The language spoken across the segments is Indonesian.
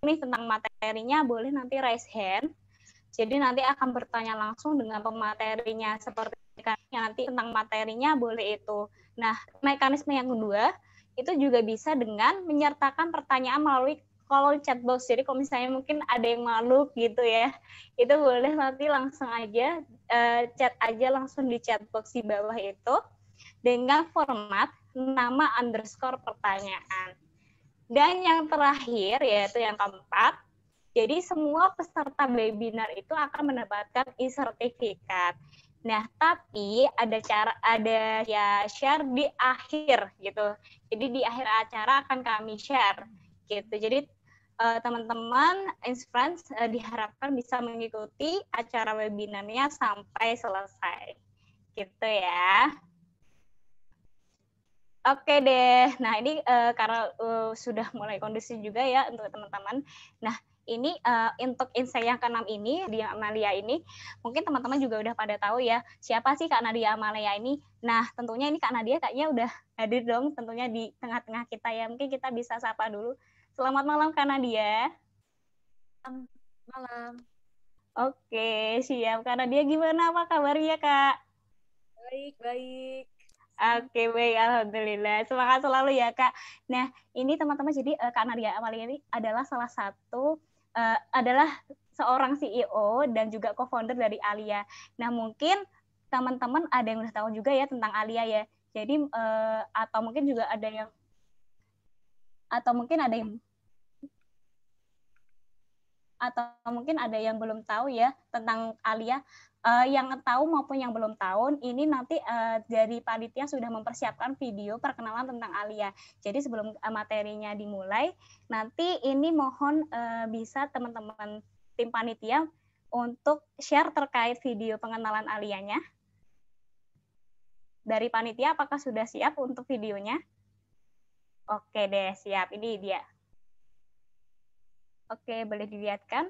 nih tentang materinya, boleh nanti raise hand. Jadi nanti akan bertanya langsung dengan pematerinya, seperti nanti tentang materinya boleh itu. Nah, mekanisme yang kedua itu juga bisa dengan menyertakan pertanyaan melalui kolom chat box. Jadi kalau misalnya mungkin ada yang malu gitu ya, itu boleh nanti langsung aja chat aja langsung di chat box di bawah itu dengan format nama underscore pertanyaan. Dan yang terakhir yaitu yang keempat, jadi semua peserta webinar itu akan mendapatkan e-sertifikat. Nah, tapi ada ya share di akhir gitu. Jadi di akhir acara akan kami share gitu. Jadi teman-teman Inspirans diharapkan bisa mengikuti acara webinarnya sampai selesai. Gitu ya. Oke deh. Nah, ini karena sudah mulai kondusif juga ya untuk teman-teman. Nah, ini untuk insight yang ke-6 ini, Nadia Amalia ini, mungkin teman-teman juga udah pada tahu ya, siapa sih Kak Nadia Amalia ini. Nah, tentunya ini Kak Nadia kayaknya udah hadir dong tentunya di tengah-tengah kita ya. Mungkin kita bisa sapa dulu. Selamat malam Kak Nadia. Malam. Oke, siap. Kak Nadia gimana? Apa kabarnya Kak? Baik. Oke, baik. Alhamdulillah. Semangat selalu ya, Kak. Nah, ini teman-teman, jadi Kak Nadia Amalia ini adalah salah satu, adalah seorang CEO dan juga co-founder dari Alia. Nah, mungkin teman-teman ada yang udah tahu juga ya tentang Alia ya. Jadi, atau mungkin juga ada yang, belum tahu ya tentang Alia. Yang tahu maupun yang belum tahu, ini nanti dari panitia sudah mempersiapkan video perkenalan tentang Alia. Jadi sebelum materinya dimulai, nanti ini mohon bisa teman-teman tim panitia untuk share terkait video pengenalan Alianya. Dari panitia apakah sudah siap untuk videonya? Oke deh, siap. Ini dia. Oke, boleh dilihatkan?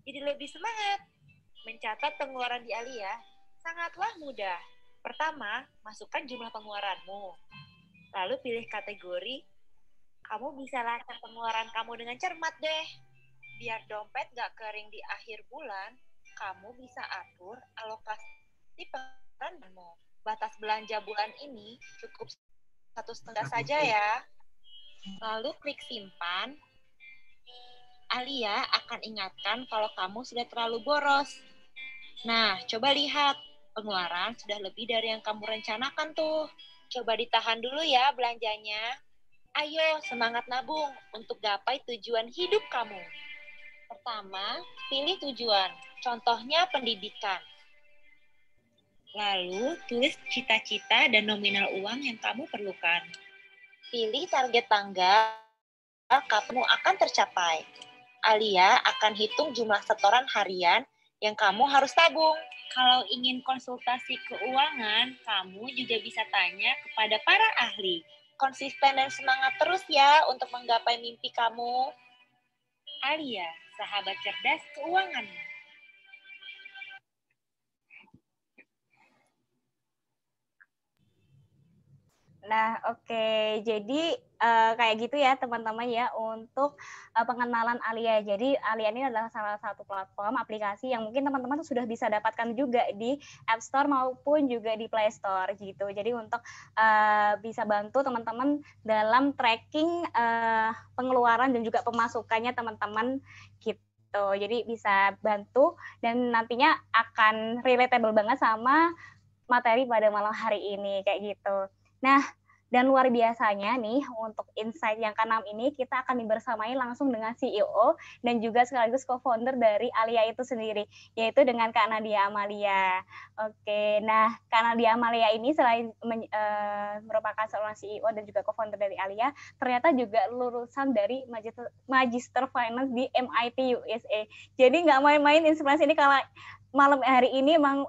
Jadi lebih semangat. Mencatat pengeluaran di Alia sangatlah mudah. Pertama, masukkan jumlah pengeluaranmu. Lalu pilih kategori. Kamu bisa lacak pengeluaran kamu dengan cermat deh. Biar dompet gak kering di akhir bulan, kamu bisa atur alokasi pengeluaranmu. Batas belanja bulan ini cukup 1,5 saja ya. Lalu klik simpan. Alia akan ingatkan kalau kamu sudah terlalu boros. Nah, coba lihat. Pengeluaran sudah lebih dari yang kamu rencanakan tuh. Coba ditahan dulu ya belanjanya. Ayo, semangat nabung untuk gapai tujuan hidup kamu. Pertama, pilih tujuan. Contohnya pendidikan. Lalu, tulis cita-cita dan nominal uang yang kamu perlukan. Pilih target tanggal kamu akan tercapai. Alia akan hitung jumlah setoran harian yang kamu harus tabung. Kalau ingin konsultasi keuangan, kamu juga bisa tanya kepada para ahli. Konsisten dan semangat terus ya untuk menggapai mimpi kamu. Alia, sahabat cerdas keuanganmu. Nah, oke. Jadi kayak gitu ya teman-teman ya untuk pengenalan Alia. Jadi Alia ini adalah salah satu platform aplikasi yang mungkin teman-teman sudah bisa dapatkan juga di App Store maupun juga di Play Store gitu. Jadi untuk bisa bantu teman-teman dalam tracking pengeluaran dan juga pemasukannya teman-teman gitu. Jadi bisa bantu dan nantinya akan relatable banget sama materi pada malam hari ini kayak gitu. Nah, dan luar biasanya nih untuk insight yang ke-6 ini kita akan dibersamai langsung dengan CEO dan juga sekaligus co-founder dari Alia itu sendiri, yaitu dengan Kak Nadia Amalia. Oke, nah Kak Nadia Amalia ini selain merupakan seorang CEO dan juga co-founder dari Alia, ternyata juga lulusan dari Magister Finance di MIT USA. Jadi nggak main-main inspirasi ini kalau malam hari ini emang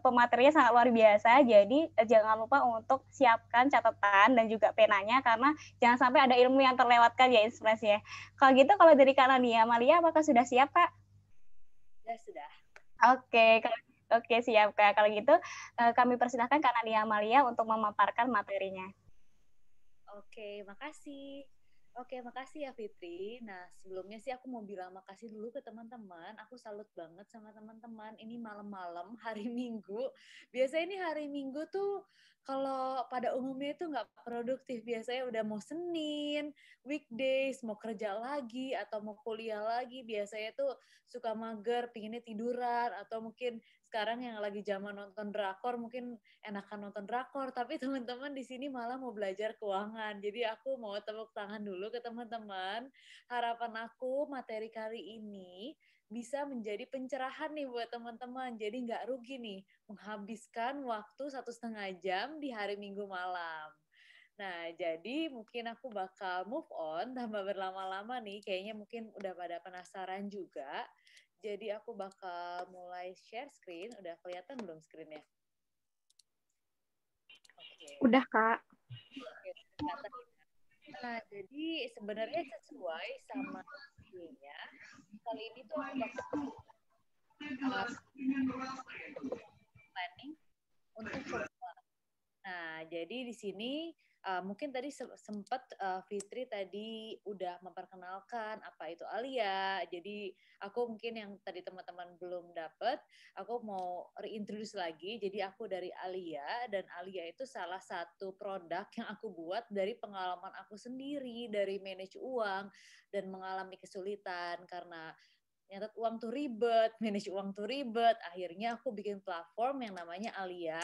pematerinya sangat luar biasa, jadi jangan lupa untuk siapkan catatan dan juga penanya karena jangan sampai ada ilmu yang terlewatkan ya inspirasinya. Kalau gitu, kalau dari Kak Nadia Amalia, apakah sudah siap Kak? sudah. Oke, oke siap Kak. Kalau gitu kami persilahkan Kak Nadia Amalia untuk memaparkan materinya. Oke, makasih. Oke, makasih ya Fitri. Nah, sebelumnya sih aku mau bilang makasih dulu ke teman-teman. Aku salut banget sama teman-teman. Ini malam-malam hari Minggu. Biasanya ini hari Minggu tuh kalau pada umumnya itu nggak produktif. Biasanya udah mau Senin, weekdays, mau kerja lagi atau mau kuliah lagi. Biasanya tuh suka mager, pinginnya tiduran, atau mungkin sekarang yang lagi zaman nonton drakor, mungkin enakan nonton drakor, tapi teman-teman di sini malah mau belajar keuangan. Jadi aku mau tepuk tangan dulu ke teman-teman. Harapan aku materi kali ini bisa menjadi pencerahan nih buat teman-teman. Jadi nggak rugi nih menghabiskan waktu 1,5 jam di hari Minggu malam. Nah, jadi mungkin aku bakal move on tanpa berlama-lama nih. Kayaknya mungkin udah pada penasaran juga. Jadi aku bakal mulai share screen. Udah kelihatan belum screen-nya? Udah, Kak. Oke, nah, jadi sebenarnya sesuai sama videonya, kali ini tuh aku bakal planning untuk semua. Nah, jadi di sini mungkin tadi sempat Fitri tadi udah memperkenalkan apa itu Alia. Jadi aku mungkin yang tadi teman-teman belum dapat, aku mau reintroduce lagi. Jadi aku dari Alia, dan Alia itu salah satu produk yang aku buat dari pengalaman aku sendiri, dari manage uang dan mengalami kesulitan karena nyatet uang tuh ribet, manage uang tuh ribet. Akhirnya aku bikin platform yang namanya Alia,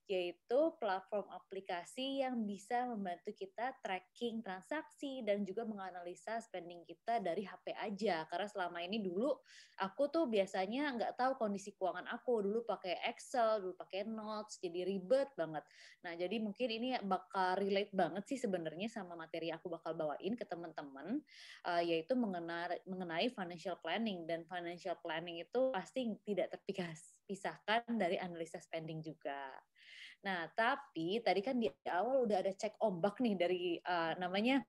yaitu platform aplikasi yang bisa membantu kita tracking transaksi dan juga menganalisa spending kita dari HP aja. Karena selama ini dulu aku tuh biasanya nggak tahu kondisi keuangan aku. Dulu pakai Excel, dulu pakai Notes, jadi ribet banget. Nah, jadi mungkin ini bakal relate banget sih sebenarnya sama materi yang aku bakal bawain ke teman-teman, yaitu mengenai financial planning. Dan financial planning itu pasti tidak terpisahkan dari analisa spending juga. Nah, tapi tadi kan di awal udah ada cek ombak nih dari namanya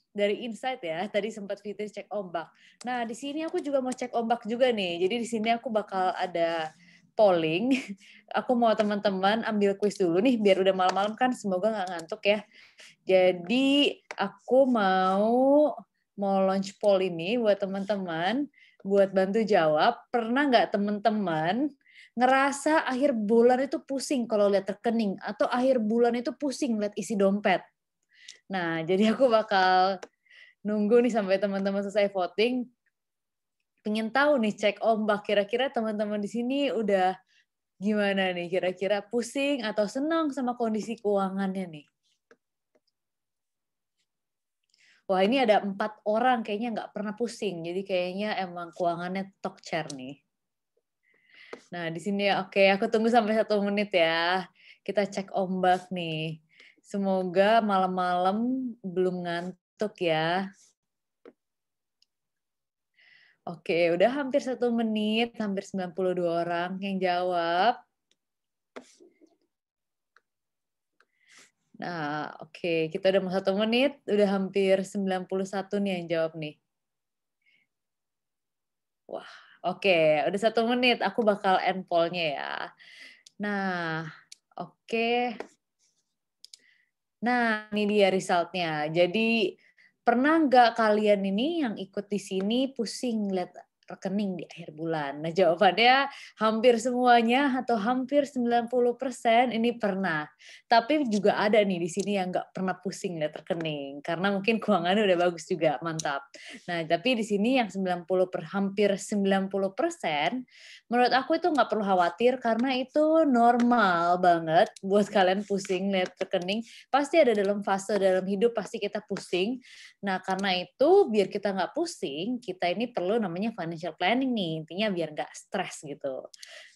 dari Insight ya. Tadi sempat Fitri cek ombak. Nah, di sini aku juga mau cek ombak juga nih. Jadi di sini aku bakal ada polling. Aku mau teman-teman ambil quiz dulu nih biar udah malam-malam kan, semoga nggak ngantuk ya. Jadi aku mau launch poll ini buat teman-teman buat bantu jawab. Pernah nggak teman-teman ngerasa akhir bulan itu pusing kalau lihat rekening, atau akhir bulan itu pusing lihat isi dompet? Nah, jadi aku bakal nunggu nih sampai teman-teman selesai voting. Pengen tahu nih cek ombak, kira-kira teman-teman di sini udah gimana nih? Kira-kira pusing atau senang sama kondisi keuangannya nih? Wah, ini ada 4 orang kayaknya nggak pernah pusing, jadi kayaknya emang keuangannya top chair nih. Nah, di sini oke, aku tunggu sampai 1 menit ya. Kita cek ombak nih. Semoga malam-malam belum ngantuk ya. Oke, udah hampir 1 menit, hampir 92 orang yang jawab. Nah, oke, kita udah mau 1 menit, udah hampir 91 nih yang jawab nih. Wah, oke, udah 1 menit, aku bakal end poll-nya ya. Nah, oke. Nah, ini dia result-nya. Jadi, pernah nggak kalian ini yang ikut di sini pusing lihat rekening di akhir bulan? Nah, jawabannya hampir semuanya atau hampir 90% ini pernah. Tapi juga ada nih di sini yang nggak pernah pusing lihat rekening. Karena mungkin keuangannya udah bagus juga, mantap. Nah, tapi di sini yang hampir 90%, menurut aku itu nggak perlu khawatir karena itu normal banget buat kalian pusing lihat rekening. Pasti ada dalam fase dalam hidup, pasti kita pusing. Nah, karena itu biar kita nggak pusing, kita ini perlu namanya financial planning nih. Intinya biar nggak stres gitu.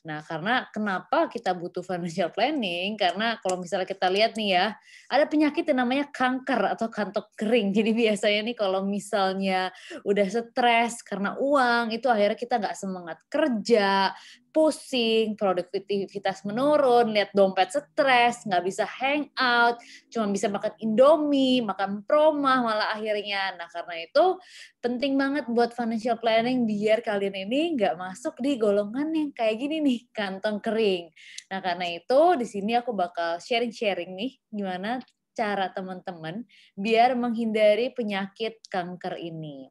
Nah, karena kenapa kita butuh financial planning? Karena kalau misalnya kita lihat nih ya, ada penyakit yang namanya kanker atau kantong kering. Jadi biasanya nih kalau misalnya udah stres karena uang, itu akhirnya kita nggak semangat kerja, pusing, produktivitas menurun, lihat dompet stres, nggak bisa hang out, cuma bisa makan Indomie, makan promah malah akhirnya. Nah, karena itu penting banget buat financial planning biar kalian ini nggak masuk di golongan yang kayak gini nih, kantong kering. Nah, karena itu di sini aku bakal sharing-sharing nih gimana cara teman-teman biar menghindari penyakit kanker ini.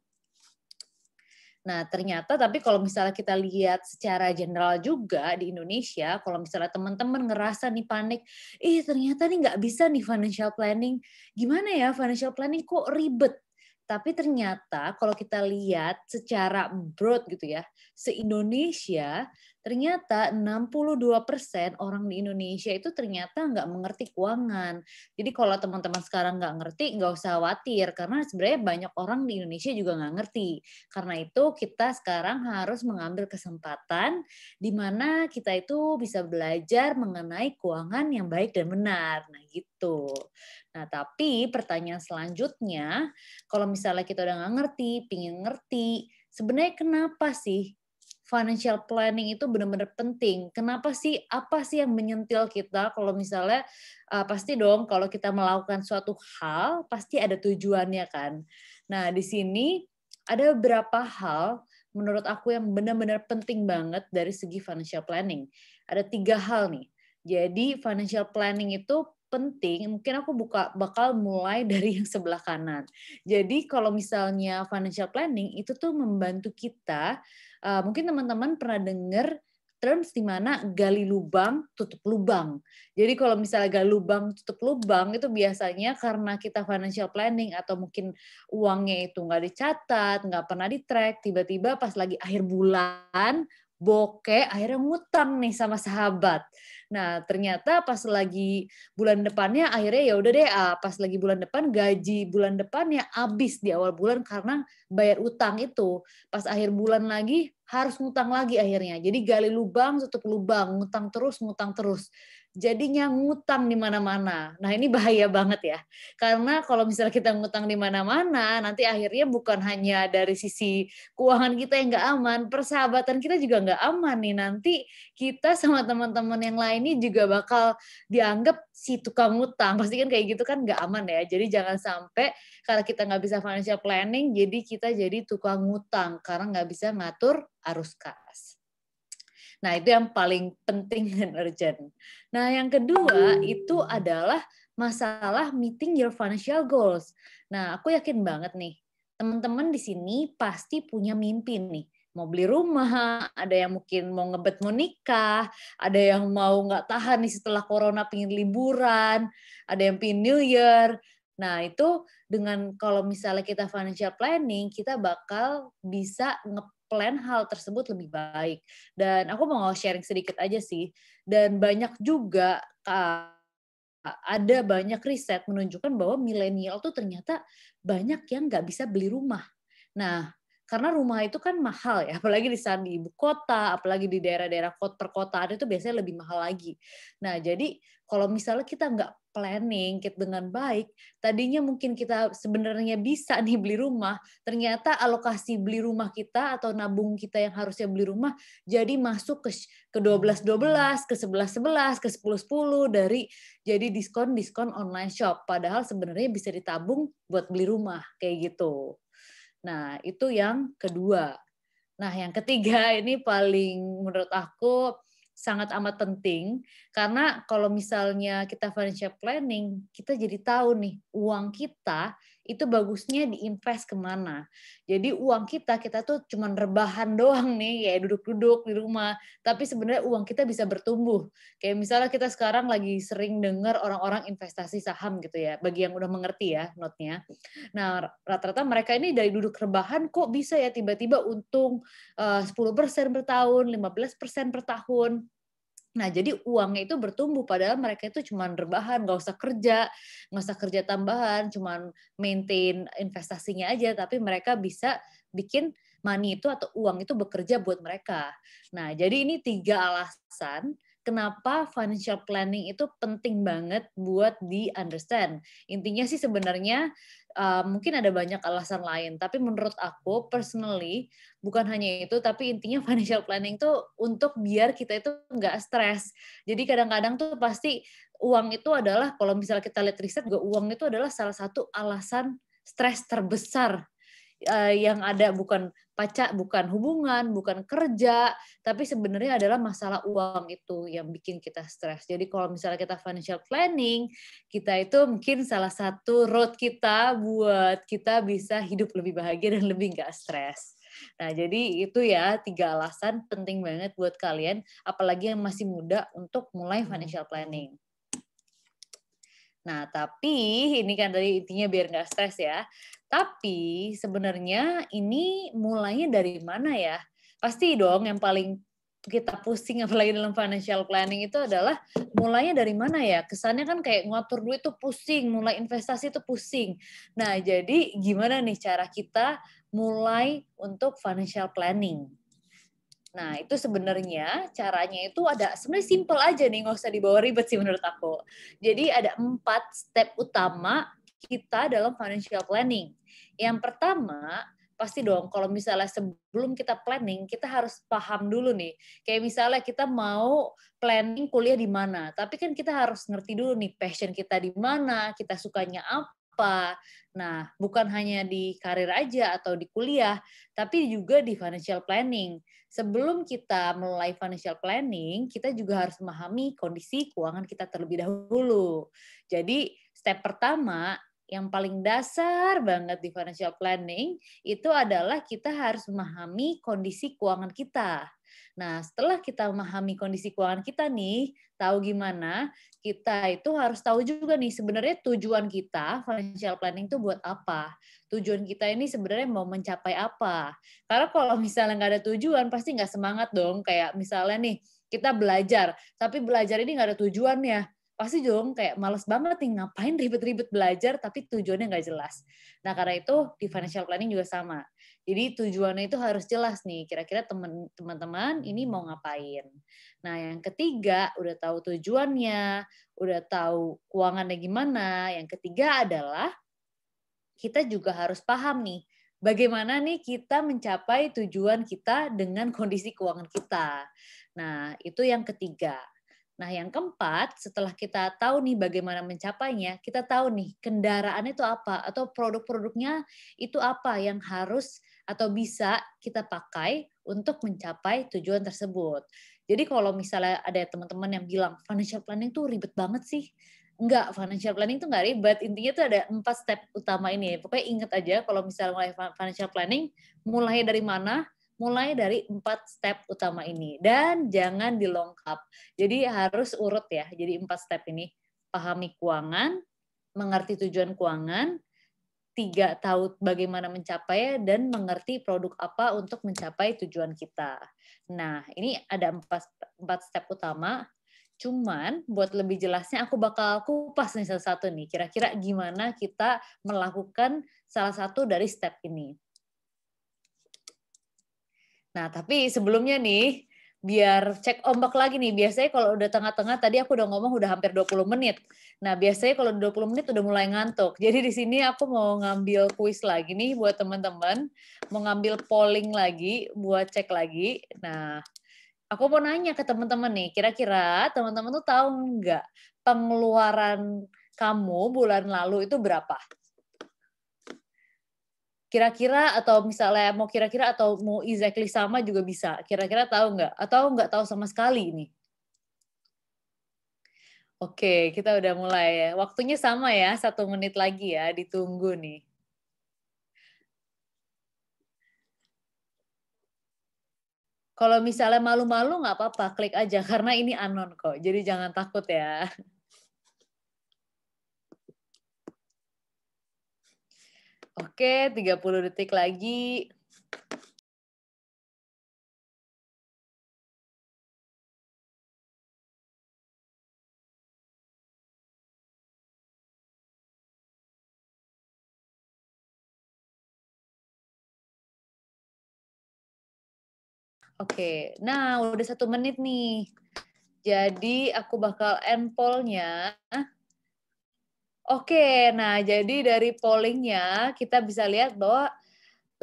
Nah, ternyata tapi kalau misalnya kita lihat secara general juga di Indonesia, kalau misalnya teman-teman ngerasa nih panik, ternyata nih nggak bisa nih financial planning. Gimana ya financial planning kok ribet? Tapi ternyata kalau kita lihat secara broad gitu ya, se-Indonesia, ternyata 62% orang di Indonesia itu ternyata nggak mengerti keuangan. Jadi kalau teman-teman sekarang nggak ngerti, nggak usah khawatir, karena sebenarnya banyak orang di Indonesia juga nggak ngerti. Karena itu kita sekarang harus mengambil kesempatan di mana kita itu bisa belajar mengenai keuangan yang baik dan benar. Nah gitu. Nah tapi pertanyaan selanjutnya, kalau misalnya kita udah nggak ngerti, pingin ngerti, sebenarnya kenapa sih financial planning itu benar-benar penting? Kenapa sih? Apa sih yang menyentil kita kalau misalnya pasti dong kalau kita melakukan suatu hal pasti ada tujuannya kan. Nah di sini ada beberapa hal menurut aku yang benar-benar penting banget dari segi financial planning. Ada 3 hal nih. Jadi financial planning itu penting, mungkin aku bakal mulai dari yang sebelah kanan. Jadi kalau misalnya financial planning itu tuh membantu kita, mungkin teman-teman pernah dengar terms di mana gali lubang, tutup lubang. Jadi kalau misalnya gali lubang, tutup lubang itu biasanya karena kita financial planning atau mungkin uangnya itu nggak dicatat, nggak pernah di-track, tiba-tiba pas lagi akhir bulan, bokeh, akhirnya ngutang nih sama sahabat. Nah, ternyata pas lagi bulan depannya akhirnya ya udah deh, pas lagi bulan depan gaji bulan depannya habis di awal bulan karena bayar utang itu. Pas akhir bulan lagi harus ngutang lagi akhirnya. Jadi gali lubang, tutup lubang, ngutang terus. Jadinya ngutang di mana-mana. Nah, ini bahaya banget ya. Karena kalau misalnya kita ngutang di mana-mana, nanti akhirnya bukan hanya dari sisi keuangan kita yang nggak aman, persahabatan kita juga nggak aman nih. Nanti kita sama teman-teman yang lain ini juga bakal dianggap si tukang ngutang. Pasti kan kayak gitu kan nggak aman ya. Jadi jangan sampai kalau kita nggak bisa financial planning, jadi kita jadi tukang ngutang karena nggak bisa ngatur arus kas. Nah, itu yang paling penting dan urgent. Nah, yang kedua itu adalah masalah meeting your financial goals. Nah, aku yakin banget nih, teman-teman di sini pasti punya mimpi nih. Mau beli rumah, ada yang mungkin mau ngebet mau nikah, ada yang mau nggak tahan nih setelah corona pingin liburan, ada yang pingin New Year. Nah, itu dengan kalau misalnya kita financial planning, kita bakal bisa plan hal tersebut lebih baik. Dan aku mau sharing sedikit aja sih. Dan banyak juga ada banyak riset menunjukkan bahwa milenial tuh ternyata banyak yang nggak bisa beli rumah. Nah, karena rumah itu kan mahal ya, apalagi di saat di ibu kota, apalagi di daerah-daerah perkotaan itu biasanya lebih mahal lagi. Nah, jadi kalau misalnya kita nggak planning dengan baik, tadinya mungkin kita sebenarnya bisa nih beli rumah, ternyata alokasi beli rumah kita atau nabung kita yang harusnya beli rumah jadi masuk ke 12-12, ke 11-11, ke 10-10 dari jadi diskon online shop. Padahal sebenarnya bisa ditabung buat beli rumah kayak gitu. Nah, itu yang kedua. Nah, yang ketiga ini paling menurut aku sangat amat penting karena kalau misalnya kita financial planning, kita jadi tahu nih uang kita itu bagusnya diinvest kemana. Jadi uang kita tuh cuma rebahan doang nih, kayak duduk-duduk di rumah. Tapi sebenarnya uang kita bisa bertumbuh. Kayak misalnya kita sekarang lagi sering dengar orang-orang investasi saham gitu ya, bagi yang udah mengerti ya notnya. Nah, rata-rata mereka ini dari duduk rebahan kok bisa ya tiba-tiba untung 10% per tahun, 15% per tahun. Nah, jadi uangnya itu bertumbuh, padahal mereka itu cuma rebahan, nggak usah kerja tambahan, cuma maintain investasinya aja, tapi mereka bisa bikin money itu atau uang itu bekerja buat mereka. Nah, jadi ini 3 alasan kenapa financial planning itu penting banget buat di-understand. Intinya sih sebenarnya mungkin ada banyak alasan lain, tapi menurut aku personally bukan hanya itu, tapi intinya financial planning tuh untuk biar kita itu nggak stres. Jadi kadang-kadang tuh pasti uang itu adalah, kalau misalnya kita lihat riset juga, uang itu adalah salah satu alasan stres terbesar yang ada, bukan pacak, bukan hubungan, bukan kerja, tapi sebenarnya adalah masalah uang itu yang bikin kita stres. Jadi kalau misalnya kita financial planning, kita itu mungkin salah satu road kita buat kita bisa hidup lebih bahagia dan lebih nggak stres. Nah, jadi itu ya 3 alasan penting banget buat kalian, apalagi yang masih muda, untuk mulai financial planning. Nah, tapi ini kan dari intinya biar nggak stres ya. Tapi sebenarnya ini mulainya dari mana ya? Pasti dong yang paling kita pusing apalagi dalam financial planning itu adalah mulainya dari mana ya? Kesannya kan kayak ngatur duit tuh pusing, mulai investasi tuh pusing. Nah, jadi gimana nih cara kita mulai untuk financial planning? Nah, itu sebenarnya caranya itu ada, sebenarnya simple aja nih, nggak usah dibawa ribet sih menurut aku. Jadi ada 4 step utama kita dalam financial planning. Yang pertama, pasti dong kalau misalnya sebelum kita planning, kita harus paham dulu nih. Kayak misalnya kita mau planning kuliah di mana, tapi kan kita harus ngerti dulu nih passion kita di mana, kita sukanya apa. Nah, bukan hanya di karir aja atau di kuliah, tapi juga di financial planning. Sebelum kita mulai financial planning, kita juga harus memahami kondisi keuangan kita terlebih dahulu. Jadi, step pertama yang paling dasar banget di financial planning itu adalah kita harus memahami kondisi keuangan kita. Nah, setelah kita memahami kondisi keuangan kita nih, tahu gimana, kita itu harus tahu juga nih sebenarnya tujuan kita financial planning itu buat apa. Tujuan kita ini sebenarnya mau mencapai apa. Karena kalau misalnya nggak ada tujuan, pasti nggak semangat dong. Kayak misalnya nih, kita belajar, tapi belajar ini nggak ada tujuannya. Pasti dong kayak males banget nih, ngapain ribet-ribet belajar, tapi tujuannya nggak jelas. Nah, karena itu di financial planning juga sama. Jadi tujuannya itu harus jelas nih, kira-kira teman-teman ini mau ngapain. Nah, yang ketiga, udah tahu tujuannya, udah tahu keuangannya gimana. Yang ketiga adalah kita juga harus paham nih, bagaimana nih kita mencapai tujuan kita dengan kondisi keuangan kita. Nah, itu yang ketiga. Nah, yang keempat, setelah kita tahu nih bagaimana mencapainya, kita tahu nih kendaraan itu apa, atau produk-produknya itu apa yang harus atau bisa kita pakai untuk mencapai tujuan tersebut. Jadi kalau misalnya ada teman-teman yang bilang, financial planning tuh ribet banget sih. Enggak, financial planning tuh nggak ribet. Intinya tuh ada 4 step utama ini. Pokoknya ingat aja kalau misalnya mulai financial planning, mulai dari mana? Mulai dari 4 step utama ini. Dan jangan dilongkap. Jadi harus urut ya. Jadi 4 step ini. Pahami keuangan, mengerti tujuan keuangan, 3 tahu bagaimana mencapai, dan mengerti produk apa untuk mencapai tujuan kita. Nah, ini ada 4 step utama. Cuman buat lebih jelasnya aku bakal kupas nih satu-satu nih. Kira-kira gimana kita melakukan salah satu dari step ini. Nah, tapi sebelumnya nih, biar cek ombak lagi nih. Biasanya kalau udah tengah-tengah, tadi aku udah ngomong udah hampir 20 menit. Nah, biasanya kalau 20 menit udah mulai ngantuk. Jadi di sini aku mau ngambil kuis lagi nih buat teman-teman. Mau ngambil polling lagi buat cek lagi. Nah, aku mau nanya ke teman-teman nih, kira-kira teman-teman tuh tahu nggak pengeluaran kamu bulan lalu itu berapa? Kira-kira, atau misalnya mau kira-kira atau mau exactly sama juga bisa. Kira-kira tahu nggak? Atau nggak tahu sama sekali nih? Oke, kita udah mulai ya. Waktunya sama ya, 1 menit lagi ya, ditunggu nih. Kalau misalnya malu-malu nggak apa-apa, klik aja karena ini anon kok. Jadi jangan takut ya. Oke, 30 detik lagi. Oke, nah udah 1 menit nih. Jadi aku bakal end poll-nya. Oke, nah jadi dari pollingnya kita bisa lihat bahwa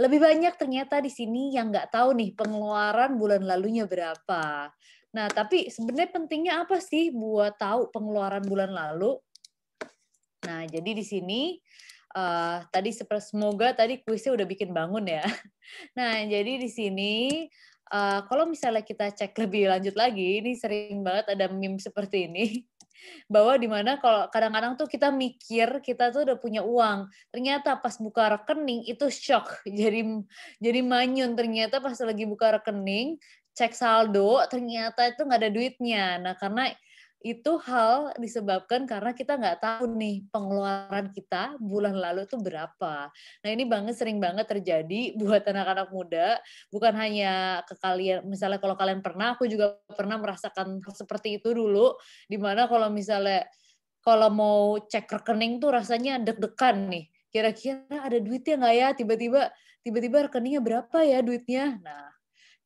lebih banyak ternyata di sini yang nggak tahu nih pengeluaran bulan lalunya berapa. Nah, tapi sebenarnya pentingnya apa sih buat tahu pengeluaran bulan lalu? Nah, jadi di sini tadi semoga tadi kuisnya udah bikin bangun ya. Nah, jadi di sini kalau misalnya kita cek lebih lanjut lagi, ini sering banget ada meme seperti ini. Bahwa dimana kalau kadang-kadang tuh kita mikir kita tuh udah punya uang, ternyata pas buka rekening itu shock, jadi manyun, ternyata pas lagi buka rekening cek saldo ternyata itu nggak ada duitnya. Nah, karena itu hal disebabkan karena kita nggak tahu nih pengeluaran kita bulan lalu tuh berapa. Nah, ini sering banget terjadi buat anak-anak muda, bukan hanya ke kalian, misalnya kalau kalian pernah, aku juga pernah merasakan seperti itu dulu, di mana kalau mau cek rekening tuh rasanya deg-degan nih. Kira-kira ada duitnya nggak ya? Tiba-tiba rekeningnya berapa ya duitnya? Nah,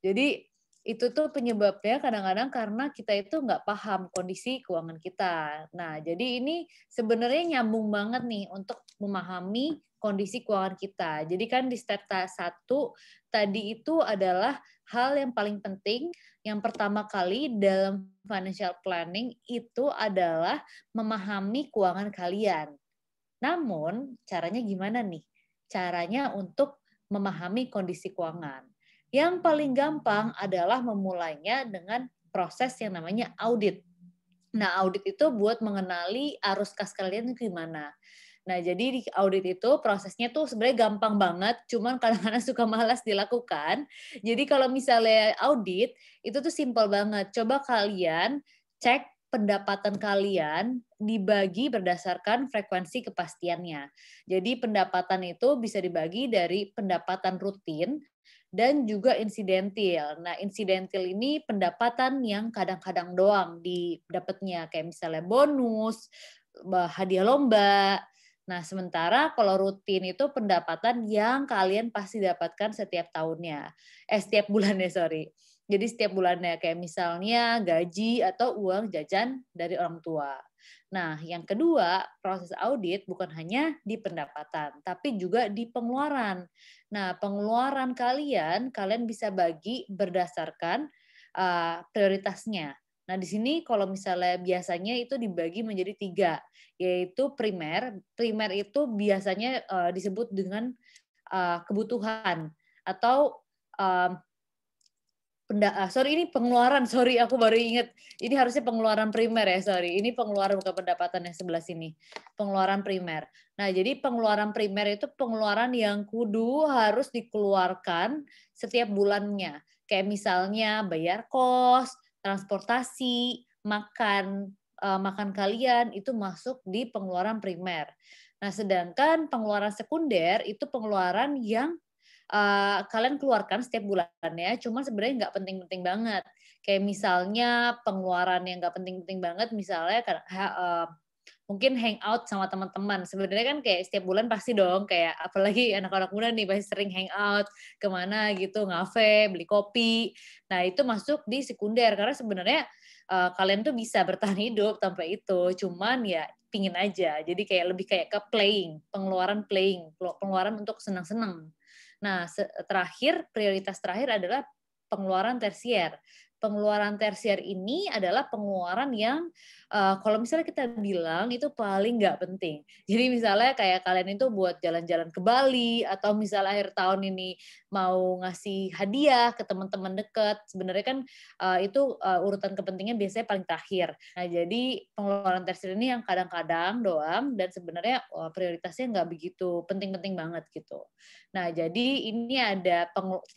jadi itu tuh penyebabnya kadang-kadang karena kita itu nggak paham kondisi keuangan kita. Nah, jadi ini sebenarnya nyambung banget nih untuk memahami kondisi keuangan kita. Jadi kan di step 1 tadi itu adalah hal yang paling penting. Yang pertama kali dalam financial planning itu adalah memahami keuangan kalian. Namun, caranya gimana nih? Caranya untuk memahami kondisi keuangan. Yang paling gampang adalah memulainya dengan proses yang namanya audit. Nah, audit itu buat mengenali arus kas kalian gimana. Nah, jadi di audit itu prosesnya tuh sebenarnya gampang banget, cuman kadang-kadang suka malas dilakukan. Jadi kalau misalnya audit, itu tuh simpel banget. Coba kalian cek pendapatan kalian dibagi berdasarkan frekuensi kepastiannya. Jadi pendapatan itu bisa dibagi dari pendapatan rutin dan juga insidentil. Nah, insidentil ini pendapatan yang kadang-kadang doang didapatnya, kayak misalnya bonus, hadiah lomba. Nah, sementara kalau rutin itu pendapatan yang kalian pasti dapatkan setiap tahunnya. Setiap bulannya, sorry. Jadi setiap bulannya, kayak misalnya gaji atau uang jajan dari orang tua. Nah, yang kedua, proses audit bukan hanya di pendapatan, tapi juga di pengeluaran. Nah, pengeluaran kalian bisa bagi berdasarkan prioritasnya. Nah, di sini kalau misalnya biasanya itu dibagi menjadi 3, yaitu primer. Primer itu biasanya disebut dengan kebutuhan atau ini pengeluaran, sorry aku baru ingat. Ini harusnya pengeluaran primer ya, sorry. Ini pengeluaran bukan pendapatan yang sebelah sini. Pengeluaran primer. Nah, jadi pengeluaran primer itu pengeluaran yang kudu harus dikeluarkan setiap bulannya. Kayak misalnya bayar kos, transportasi, makan kalian itu masuk di pengeluaran primer. Nah, sedangkan pengeluaran sekunder itu pengeluaran yang kalian keluarkan setiap bulannya, cuma sebenarnya nggak penting-penting banget. Kayak misalnya pengeluaran yang nggak penting-penting banget, misalnya mungkin hangout sama teman-teman. Sebenarnya kan kayak setiap bulan pasti dong, kayak apalagi anak-anak muda nih pasti sering hangout kemana gitu, ngafe, beli kopi. Nah, itu masuk di sekunder karena sebenarnya kalian tuh bisa bertahan hidup tanpa itu. Cuman ya pingin aja. Jadi kayak lebih kayak ke playing, pengeluaran untuk senang-senang. Nah, prioritas terakhir adalah pengeluaran tersier. Pengeluaran tersier ini adalah pengeluaran yang kalau misalnya kita bilang itu paling nggak penting. Jadi misalnya kayak kalian itu buat jalan-jalan ke Bali atau misalnya akhir tahun ini mau ngasih hadiah ke teman-teman dekat, sebenarnya kan itu urutan kepentingan biasanya paling terakhir. Nah, jadi pengeluaran tersier ini yang kadang-kadang doang dan sebenarnya prioritasnya nggak begitu penting-penting banget gitu. Nah, jadi ini ada 3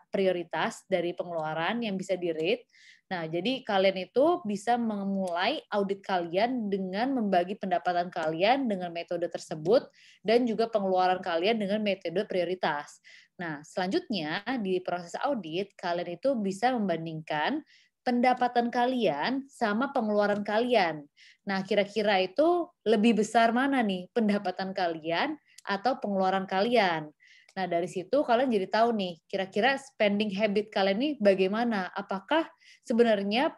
prioritas dari pengeluaran yang bisa di-rate. Nah, jadi kalian itu bisa memulai audit kalian dengan membagi pendapatan kalian dengan metode tersebut dan juga pengeluaran kalian dengan metode prioritas. Nah, selanjutnya di proses audit, kalian itu bisa membandingkan pendapatan kalian sama pengeluaran kalian. Nah, kira-kira itu lebih besar mana nih, pendapatan kalian atau pengeluaran kalian? Nah, dari situ kalian jadi tahu nih, kira-kira spending habit kalian nih bagaimana? Apakah sebenarnya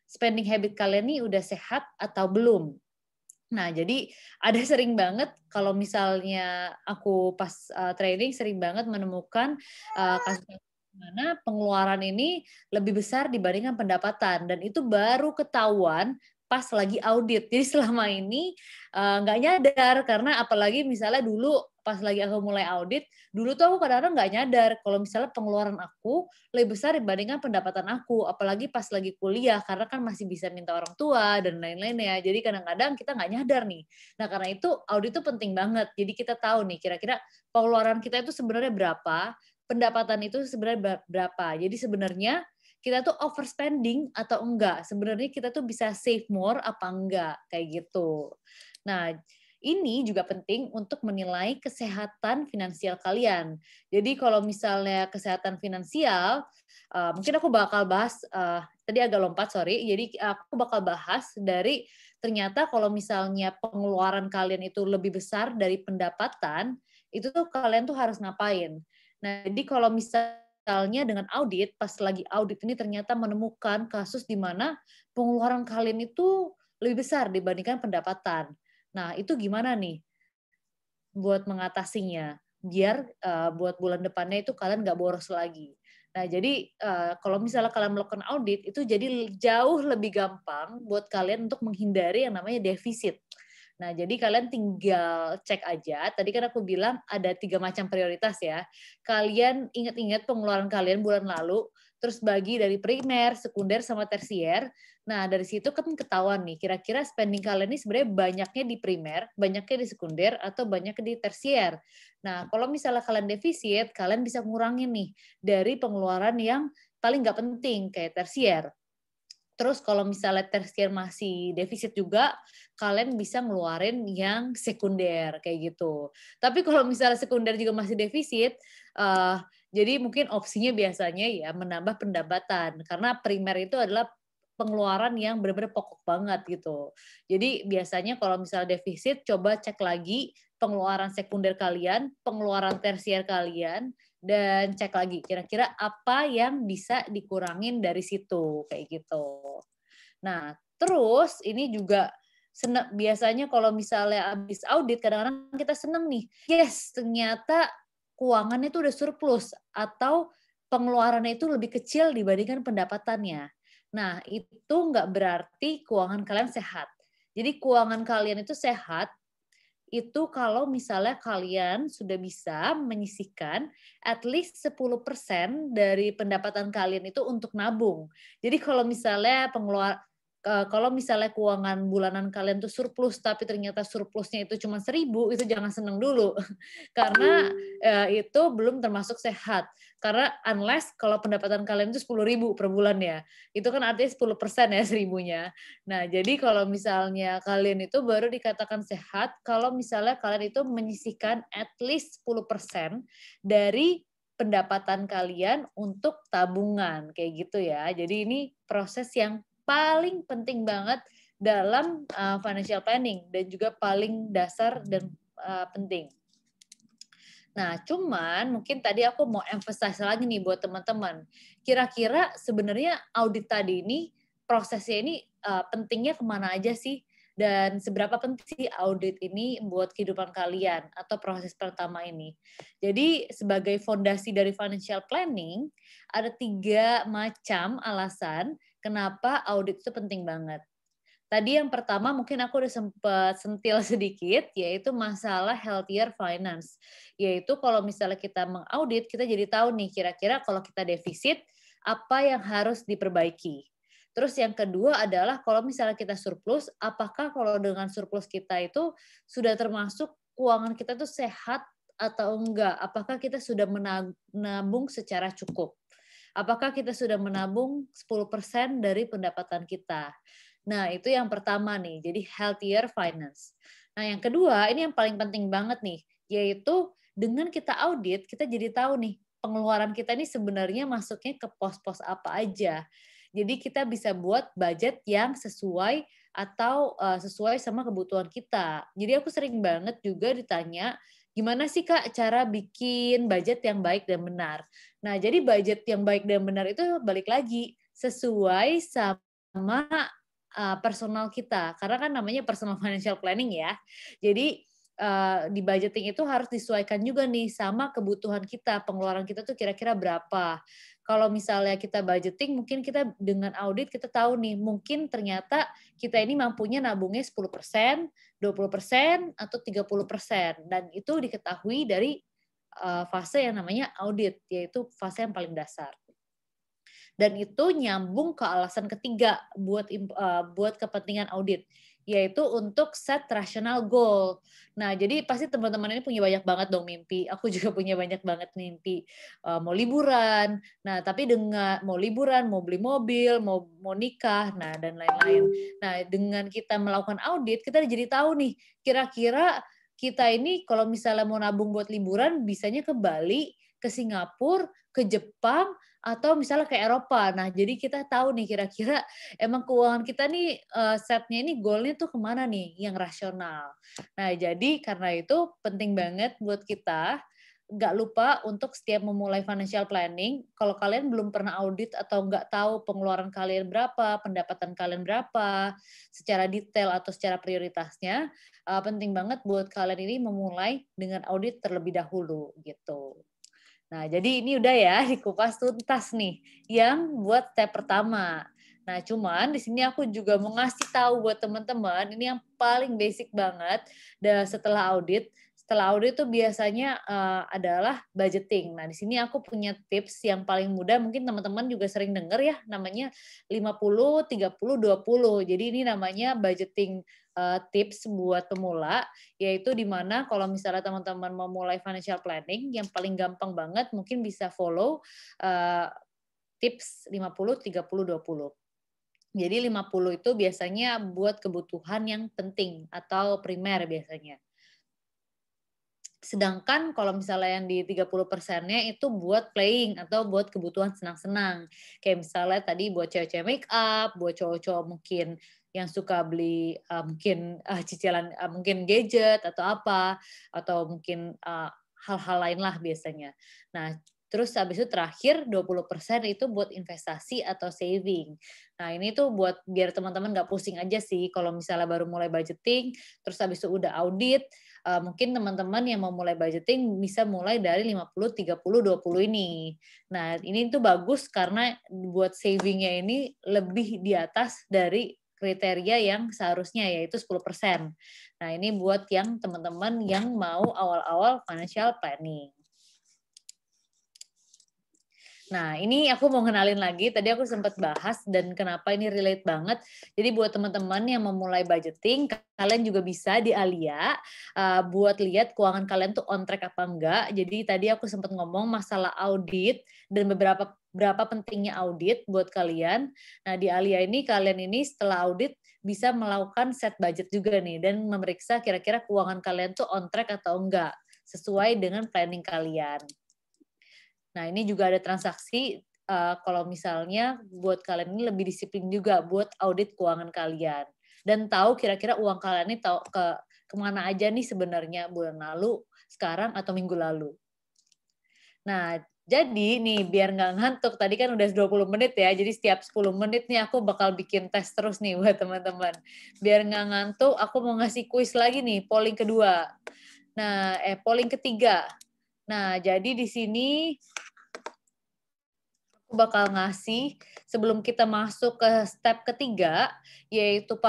spending habit kalian nih udah sehat atau belum. Nah, jadi ada sering banget kalau misalnya aku pas training sering banget menemukan kasus mana pengeluaran ini lebih besar dibandingkan pendapatan, dan itu baru ketahuan pas lagi audit. Jadi selama ini nggak nyadar, karena apalagi misalnya dulu pas lagi aku mulai audit, dulu tuh aku kadang-kadang nggak nyadar kalau misalnya pengeluaran aku lebih besar dibandingkan pendapatan aku, apalagi pas lagi kuliah, karena kan masih bisa minta orang tua dan lain-lain ya. Jadi kadang-kadang kita nggak nyadar nih. Nah, karena itu audit itu penting banget. Jadi kita tahu nih kira-kira pengeluaran kita itu sebenarnya berapa, pendapatan itu sebenarnya berapa. Jadi sebenarnya kita tuh overspending atau enggak. Sebenarnya kita tuh bisa save more apa enggak, kayak gitu. Nah, ini juga penting untuk menilai kesehatan finansial kalian. Jadi kalau misalnya kesehatan finansial, mungkin aku bakal bahas, tadi agak lompat, sorry. Jadi aku bakal bahas dari ternyata kalau misalnya pengeluaran kalian itu lebih besar dari pendapatan, itu tuh kalian tuh harus ngapain. Nah, jadi kalau misalnya dengan audit, pas lagi audit ini ternyata menemukan kasus di mana pengeluaran kalian itu lebih besar dibandingkan pendapatan. Nah, itu gimana nih buat mengatasinya? Biar buat bulan depannya itu kalian nggak boros lagi. Nah, jadi kalau misalnya kalian melakukan audit, itu jadi jauh lebih gampang buat kalian untuk menghindari yang namanya defisit. Nah, jadi kalian tinggal cek aja. Tadi kan aku bilang ada 3 macam prioritas ya. Kalian ingat-ingat pengeluaran kalian bulan lalu, terus bagi dari primer, sekunder, sama tersier. Nah, dari situ kan ketahuan nih, kira-kira spending kalian ini sebenarnya banyaknya di primer, banyaknya di sekunder, atau banyaknya di tersier. Nah, kalau misalnya kalian defisit, kalian bisa ngurangin nih dari pengeluaran yang paling nggak penting, kayak tersier. Terus kalau misalnya tersier masih defisit juga, kalian bisa ngeluarin yang sekunder, kayak gitu. Tapi kalau misalnya sekunder juga masih defisit, jadi mungkin opsinya biasanya ya menambah pendapatan. Karena primer itu adalah pengeluaran yang benar-benar pokok banget gitu. Jadi biasanya kalau misalnya defisit, coba cek lagi pengeluaran sekunder kalian, pengeluaran tersier kalian, dan cek lagi kira-kira apa yang bisa dikurangin dari situ, kayak gitu. Nah, terus ini juga biasanya kalau misalnya habis audit, kadang-kadang kita seneng nih, yes, ternyata keuangannya itu udah surplus atau pengeluarannya itu lebih kecil dibandingkan pendapatannya. Nah, itu nggak berarti keuangan kalian sehat. Jadi keuangan kalian itu sehat itu kalau misalnya kalian sudah bisa menyisihkan at least 10% dari pendapatan kalian itu untuk nabung. Jadi kalau misalnya kalau misalnya keuangan bulanan kalian tuh surplus, tapi ternyata surplusnya itu cuma 1.000, itu jangan seneng dulu. Karena itu belum termasuk sehat. Karena unless kalau pendapatan kalian itu 10.000 per bulan ya, itu kan artinya 10% ya 1.000-nya. Nah, jadi kalau misalnya kalian itu baru dikatakan sehat, kalau misalnya kalian itu menyisihkan at least 10% dari pendapatan kalian untuk tabungan, kayak gitu ya. Jadi ini proses yang paling penting banget dalam financial planning dan juga paling dasar dan penting. Nah, cuman mungkin tadi aku mau emphasize lagi nih buat teman-teman. Kira-kira sebenarnya audit tadi ini, prosesnya ini pentingnya kemana aja sih? Dan seberapa penting sih audit ini buat kehidupan kalian atau proses pertama ini? Jadi sebagai fondasi dari financial planning, ada 3 macam alasan kenapa audit itu penting banget. Tadi yang pertama mungkin aku udah sempat sentil sedikit, yaitu masalah healthier finance. Yaitu kalau misalnya kita mengaudit, kita jadi tahu nih kira-kira kalau kita defisit, apa yang harus diperbaiki. Terus yang kedua adalah kalau misalnya kita surplus, apakah kalau dengan surplus kita itu sudah termasuk keuangan kita tuh sehat atau enggak? Apakah kita sudah menabung secara cukup? Apakah kita sudah menabung 10% dari pendapatan kita? Nah, itu yang pertama nih, jadi healthier finance. Nah, yang kedua, ini yang paling penting banget nih, yaitu dengan kita audit, kita jadi tahu nih, pengeluaran kita ini sebenarnya masuknya ke pos-pos apa aja. Jadi kita bisa buat budget yang sesuai atau sesuai sama kebutuhan kita. Jadi aku sering banget juga ditanya, gimana sih Kak cara bikin budget yang baik dan benar? Nah, jadi budget yang baik dan benar itu balik lagi sesuai sama personal kita, karena kan namanya personal financial planning ya. Jadi di budgeting itu harus disesuaikan juga nih sama kebutuhan kita, pengeluaran kita tuh kira-kira berapa. Kalau misalnya kita budgeting, mungkin kita dengan audit kita tahu nih, mungkin ternyata kita ini mampunya nabungnya 10%, 20%, atau 30%. Dan itu diketahui dari fase yang namanya audit, yaitu fase yang paling dasar. Dan itu nyambung ke alasan ketiga buat kepentingan audit, yaitu untuk set rational goal. Nah, jadi pasti teman-teman ini punya banyak banget dong mimpi. Aku juga punya banyak banget mimpi. Mau liburan. Nah, tapi dengan mau liburan, mau beli mobil, mau nikah, nah dan lain-lain. Nah, dengan kita melakukan audit, kita jadi tahu nih, kira-kira kita ini kalau misalnya mau nabung buat liburan, bisanya ke Bali, ke Singapura, ke Jepang, atau misalnya ke Eropa. Nah, jadi kita tahu nih kira-kira emang keuangan kita nih setnya ini goalnya tuh kemana nih yang rasional. Nah, jadi karena itu penting banget buat kita nggak lupa untuk setiap memulai financial planning, kalau kalian belum pernah audit atau nggak tahu pengeluaran kalian berapa, pendapatan kalian berapa, secara detail atau secara prioritasnya, penting banget buat kalian ini memulai dengan audit terlebih dahulu gitu. Nah, jadi ini udah ya dikupas tuntas nih yang buat step pertama. Nah, cuman di sini aku juga mau ngasih tahu buat teman-teman ini yang paling basic banget setelah audit. Setelah audit itu biasanya adalah budgeting. Nah, di sini aku punya tips yang paling mudah, mungkin teman-teman juga sering dengar ya, namanya 50 30 20. Jadi ini namanya budgeting tips buat pemula, yaitu di mana kalau misalnya teman-teman mau mulai financial planning, yang paling gampang banget mungkin bisa follow tips 50 30 20. Jadi 50 itu biasanya buat kebutuhan yang penting atau primer biasanya. Sedangkan kalau misalnya yang di 30%-nya itu buat playing atau buat kebutuhan senang-senang. Kayak misalnya tadi buat cewek-cewek make up, buat cowok-cowok mungkin yang suka beli mungkin cicilan mungkin gadget atau apa, atau mungkin hal-hal lain lah biasanya. Nah, terus habis itu terakhir 20% itu buat investasi atau saving. Nah, ini tuh buat biar teman-teman nggak pusing aja sih kalau misalnya baru mulai budgeting, terus habis itu udah audit, mungkin teman-teman yang mau mulai budgeting bisa mulai dari 50, 30, 20 ini. Nah, ini tuh bagus karena buat savingnya ini lebih di atas dari kriteria yang seharusnya yaitu 10%. Nah, ini buat yang teman-teman yang mau awal-awal financial planning. Nah, ini aku mau kenalin lagi. Tadi aku sempat bahas dan kenapa ini relate banget. Jadi buat teman-teman yang memulai budgeting, kalian juga bisa di Alia buat lihat keuangan kalian tuh on track apa enggak. Jadi tadi aku sempat ngomong masalah audit dan berapa pentingnya audit buat kalian. Nah, di Alia ini kalian ini setelah audit bisa melakukan set budget juga nih dan memeriksa kira-kira keuangan kalian tuh on track atau enggak sesuai dengan planning kalian. Nah, ini juga ada transaksi kalau misalnya buat kalian ini lebih disiplin juga buat audit keuangan kalian. Dan tahu kira-kira uang kalian ini tahu kemana aja nih sebenarnya bulan lalu, sekarang, atau minggu lalu. Nah, jadi nih biar nggak ngantuk, tadi kan udah 20 menit ya, jadi setiap 10 menit nih aku bakal bikin tes terus nih buat teman-teman. Biar nggak ngantuk, aku mau ngasih kuis lagi nih, polling kedua. Nah, polling ketiga. Nah, jadi di sini aku bakal ngasih sebelum kita masuk ke step ketiga, yaitu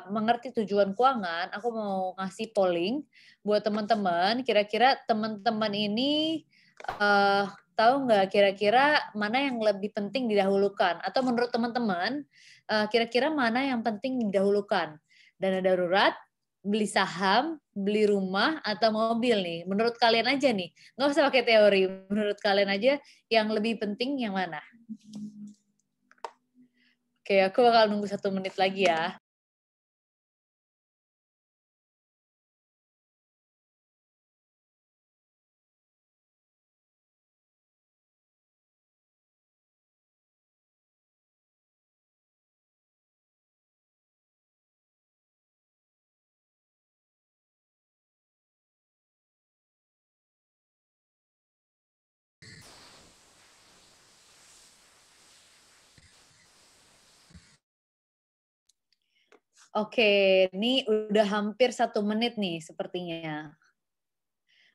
mengerti tujuan keuangan, aku mau ngasih polling buat teman-teman. Kira-kira teman-teman ini tahu nggak kira-kira mana yang lebih penting didahulukan? Atau menurut teman-teman, kira-kira mana yang penting didahulukan? Dana darurat, beli saham, beli rumah, atau mobil nih? Menurut kalian aja nih, nggak usah pakai teori. Menurut kalian aja yang lebih penting yang mana? Oke, aku bakal nunggu 1 menit lagi ya. Oke, ini udah hampir 1 menit nih sepertinya.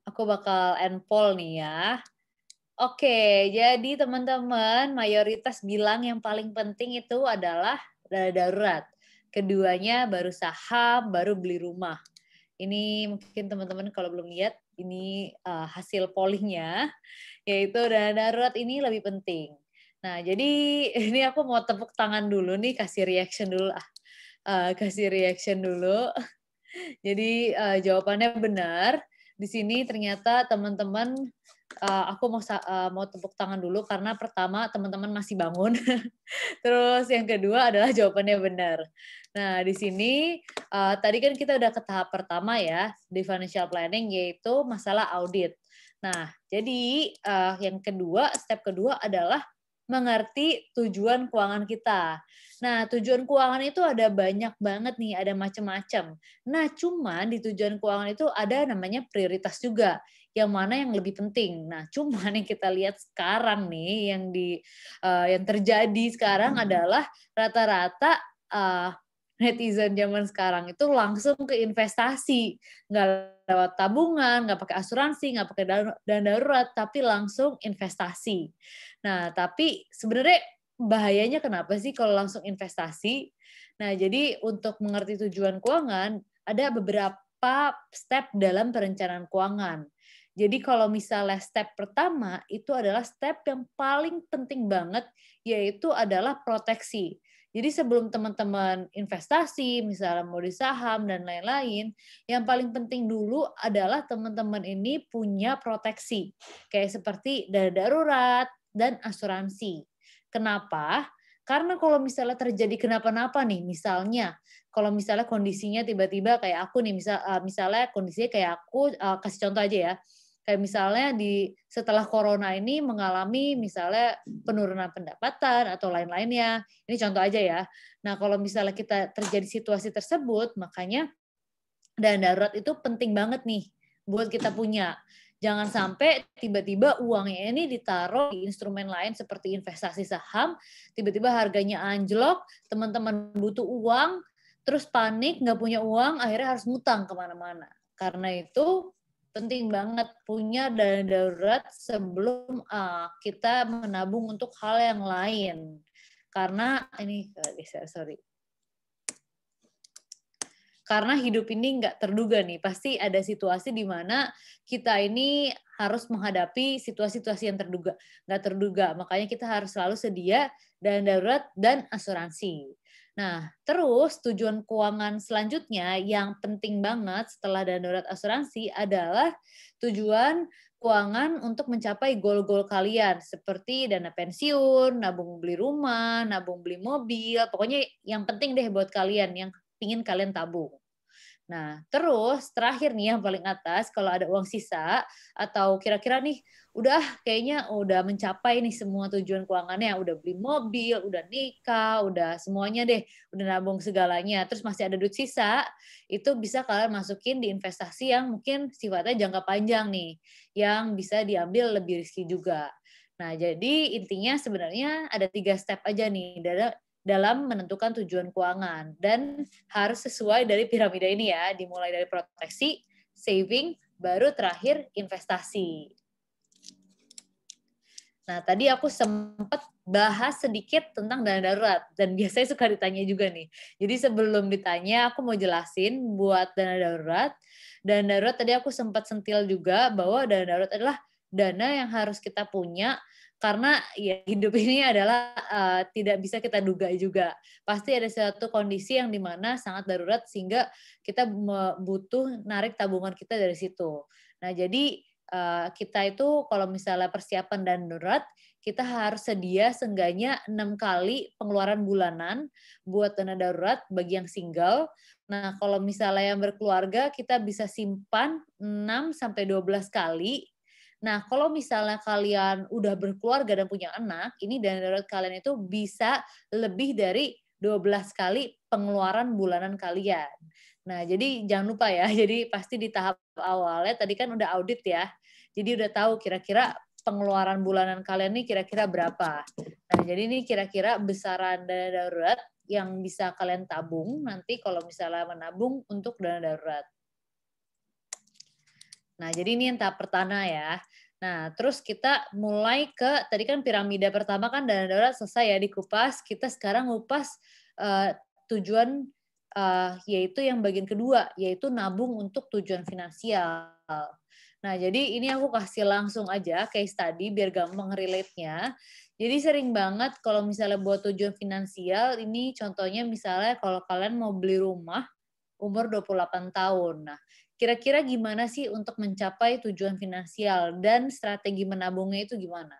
Aku bakal end poll nih ya. Oke, jadi teman-teman mayoritas bilang yang paling penting itu adalah dana darurat. Keduanya baru saham, baru beli rumah. Ini mungkin teman-teman kalau belum lihat, ini hasil pollingnya, yaitu dana darurat ini lebih penting. Nah, jadi ini aku mau tepuk tangan dulu nih, kasih reaction dulu. Kasih reaction dulu. Jadi jawabannya benar. Di sini ternyata teman-teman, aku mau tepuk tangan dulu karena pertama teman-teman masih bangun. Terus yang kedua adalah jawabannya benar. Nah, di sini tadi kan kita udah ke tahap pertama ya di financial planning, yaitu masalah audit. Nah, jadi yang kedua, step kedua adalah mengerti tujuan keuangan kita. Nah, tujuan keuangan itu ada banyak banget nih, ada macam-macam. Nah, cuman di tujuan keuangan itu ada namanya prioritas juga, yang mana yang lebih penting. Nah, cuman yang kita lihat sekarang nih, yang terjadi sekarang adalah rata-rata netizen zaman sekarang itu langsung ke investasi, nggak lewat tabungan, nggak pakai asuransi, nggak pakai dana darurat, tapi langsung investasi. Nah, tapi sebenarnya bahayanya kenapa sih kalau langsung investasi? Nah, jadi untuk mengerti tujuan keuangan, ada beberapa step dalam perencanaan keuangan. Jadi kalau misalnya step pertama, itu adalah step yang paling penting banget, yaitu adalah proteksi. Jadi sebelum teman-teman investasi, misalnya mau di saham dan lain-lain, yang paling penting dulu adalah teman-teman ini punya proteksi. Kayak seperti dana darurat dan asuransi. Kenapa? Karena kalau misalnya terjadi kenapa-napa nih, misalnya kalau misalnya kondisinya tiba-tiba kayak aku nih, misalnya kondisinya kayak aku, kasih contoh aja ya, kayak misalnya setelah corona ini mengalami misalnya penurunan pendapatan atau lain-lainnya. Ini contoh aja ya. Nah, kalau misalnya kita terjadi situasi tersebut, makanya dana darurat itu penting banget nih buat kita punya. Jangan sampai tiba-tiba uangnya ini ditaruh di instrumen lain seperti investasi saham, tiba-tiba harganya anjlok, teman-teman butuh uang, terus panik, nggak punya uang, akhirnya harus ngutang kemana-mana. Karena itu penting banget punya dana darurat sebelum kita menabung untuk hal yang lain. Karena ini, sorry. Karena hidup ini nggak terduga nih, pasti ada situasi di mana kita ini harus menghadapi situasi-situasi yang nggak terduga. Makanya kita harus selalu sedia dana darurat dan asuransi. Nah, terus tujuan keuangan selanjutnya yang penting banget setelah dana darurat asuransi adalah tujuan keuangan untuk mencapai goal-goal kalian seperti dana pensiun, nabung beli rumah, nabung beli mobil, pokoknya yang penting deh buat kalian yang ingin kalian tabung. Nah, terus terakhir nih yang paling atas, kalau ada uang sisa atau kira-kira nih kayaknya udah mencapai nih semua tujuan keuangannya, udah beli mobil, udah nikah, udah semuanya deh, udah nabung segalanya, terus masih ada duit sisa, itu bisa kalian masukin di investasi yang mungkin sifatnya jangka panjang nih, yang bisa diambil lebih risky juga. Nah, jadi intinya sebenarnya ada 3 step aja nih dalam menentukan tujuan keuangan dan harus sesuai dari piramida ini ya, dimulai dari proteksi, saving, baru terakhir investasi. Nah, tadi aku sempat bahas sedikit tentang dana darurat dan biasanya suka ditanya juga nih. Jadi sebelum ditanya, aku mau jelasin buat dana darurat. Dana darurat tadi aku sempat sentil juga bahwa dana darurat adalah dana yang harus kita punya karena ya hidup ini adalah tidak bisa kita duga juga. Pasti ada suatu kondisi yang dimana sangat darurat sehingga kita butuh narik tabungan kita dari situ. Nah, jadi kita itu kalau misalnya persiapan dana darurat, kita harus sedia seenggaknya 6 kali pengeluaran bulanan buat dana darurat bagi yang single. Nah, kalau misalnya yang berkeluarga, kita bisa simpan 6-12 kali. Nah, kalau misalnya kalian udah berkeluarga dan punya anak, ini dana darurat kalian itu bisa lebih dari 12 kali pengeluaran bulanan kalian. Nah, jadi jangan lupa ya, jadi pasti di tahap awalnya tadi kan udah audit ya. Jadi udah tahu kira-kira pengeluaran bulanan kalian nih kira-kira berapa. Nah, Nah, jadi ini kira-kira besaran dana darurat yang bisa kalian tabung nanti kalau misalnya menabung untuk dana darurat. Nah, jadi ini yang tahap pertama ya. Nah, terus kita mulai ke, tadi kan piramida pertama kan dana darurat selesai ya dikupas, kita sekarang ngupas tujuan yaitu yang bagian kedua, yaitu nabung untuk tujuan finansial. Nah, jadi ini aku kasih langsung aja case study biar gampang relate-nya. Jadi sering banget kalau misalnya buat tujuan finansial, ini contohnya misalnya kalau kalian mau beli rumah umur 28 tahun. Nah, kira-kira gimana sih untuk mencapai tujuan finansial dan strategi menabungnya itu gimana?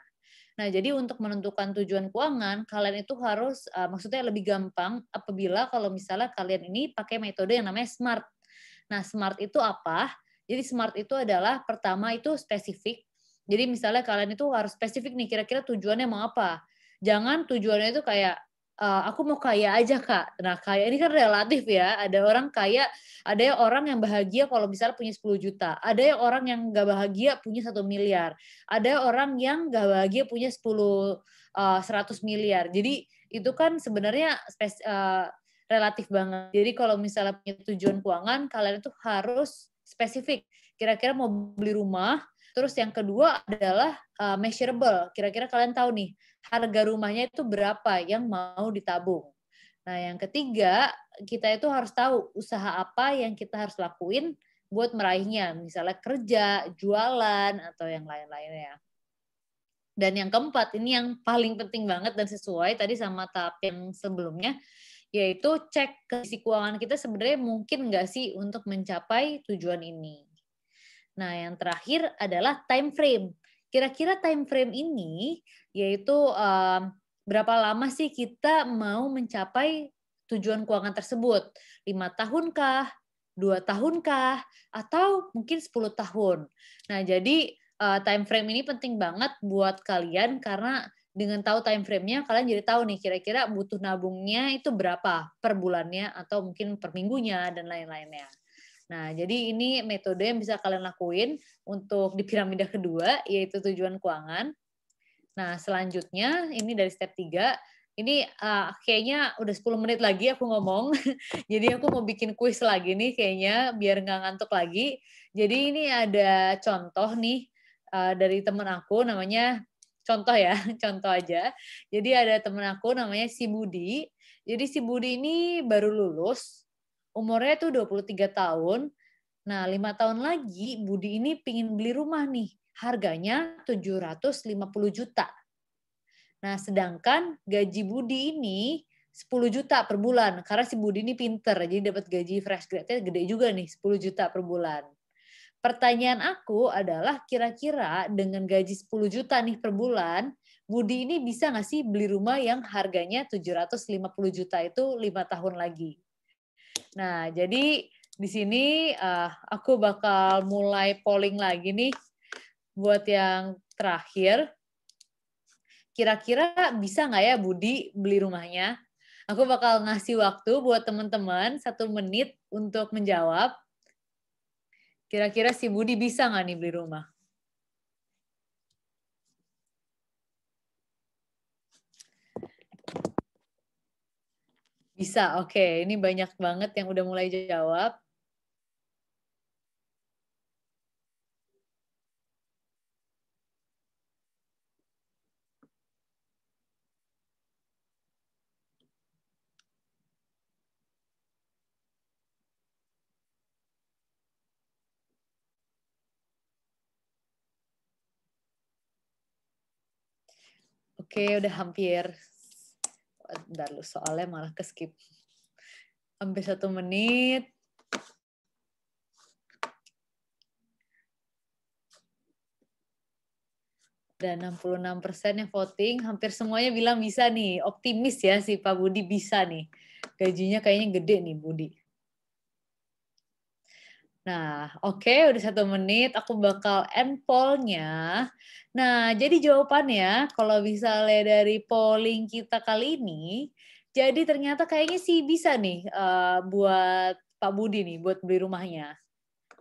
Nah, jadi untuk menentukan tujuan keuangan, kalian itu harus, maksudnya lebih gampang apabila kalau misalnya kalian ini pakai metode yang namanya SMART. Nah, SMART itu apa? Jadi SMART itu adalah pertama itu spesifik. Jadi misalnya kalian itu harus spesifik nih, kira-kira tujuannya mau apa. Jangan tujuannya itu kayak, aku mau kaya aja, Kak. Nah, kaya ini kan relatif ya. Ada orang kaya, ada orang yang bahagia kalau misalnya punya 10 juta. Ada orang yang nggak bahagia punya 1 miliar. Ada orang yang nggak bahagia punya 100 miliar. Jadi itu kan sebenarnya relatif banget. Jadi kalau misalnya punya tujuan keuangan, kalian itu harus spesifik. Kira-kira mau beli rumah. Terus yang kedua adalah measurable. Kira-kira kalian tahu nih, harga rumahnya itu berapa yang mau ditabung. Nah, yang ketiga, kita itu harus tahu usaha apa yang kita harus lakuin buat meraihnya. Misalnya kerja, jualan, atau yang lain-lainnya. Dan yang keempat, ini yang paling penting banget dan sesuai tadi sama tahap yang sebelumnya, yaitu cek kondisi keuangan kita sebenarnya mungkin nggak sih untuk mencapai tujuan ini. Nah, yang terakhir adalah time frame. Kira-kira time frame ini yaitu berapa lama sih kita mau mencapai tujuan keuangan tersebut? 5 tahunkah? 2 tahunkah? Atau mungkin 10 tahun? Nah, jadi time frame ini penting banget buat kalian karena dengan tahu time frame-nya, kalian jadi tahu nih kira-kira butuh nabungnya itu berapa per bulannya atau mungkin per minggunya dan lain-lainnya. Nah, jadi ini metode yang bisa kalian lakuin untuk di piramida kedua, yaitu tujuan keuangan. Nah, selanjutnya ini dari step 3. Ini kayaknya udah 10 menit lagi aku ngomong. Jadi aku mau bikin kuis lagi nih kayaknya, biar nggak ngantuk lagi. Jadi ini ada contoh nih dari temen aku, namanya, contoh ya, contoh aja. Jadi ada temen aku namanya si Budi. Jadi si Budi ini baru lulus, umurnya tuh 23 tahun. Nah, 5 tahun lagi Budi ini pingin beli rumah nih. Harganya 750 juta. Nah, sedangkan gaji Budi ini 10 juta per bulan. Karena si Budi ini pinter, jadi dapat gaji fresh grade-nya gede juga nih, 10 juta per bulan. Pertanyaan aku adalah kira-kira dengan gaji 10 juta nih per bulan, Budi ini bisa nggak sih beli rumah yang harganya 750 juta itu 5 tahun lagi? Nah, jadi di sini aku bakal mulai polling lagi nih buat yang terakhir. Kira-kira bisa nggak ya Budi beli rumahnya? Aku bakal ngasih waktu buat teman-teman 1 menit untuk menjawab. Kira-kira si Budi bisa nggak nih beli rumah? Bisa, oke. Ini banyak banget yang udah mulai jawab. Oke, udah hampir. Bentar lu, soalnya malah ke-skip. Hampir 1 menit. Dan 66% yang voting, hampir semuanya bilang bisa nih. Optimis ya si Pak Budi bisa nih. Gajinya kayaknya gede nih Budi. Nah, oke, udah 1 menit. Aku bakal end poll-nya. Nah, jadi jawabannya, kalau misalnya dari polling kita kali ini, jadi ternyata kayaknya sih bisa nih buat Pak Budi nih, buat beli rumahnya.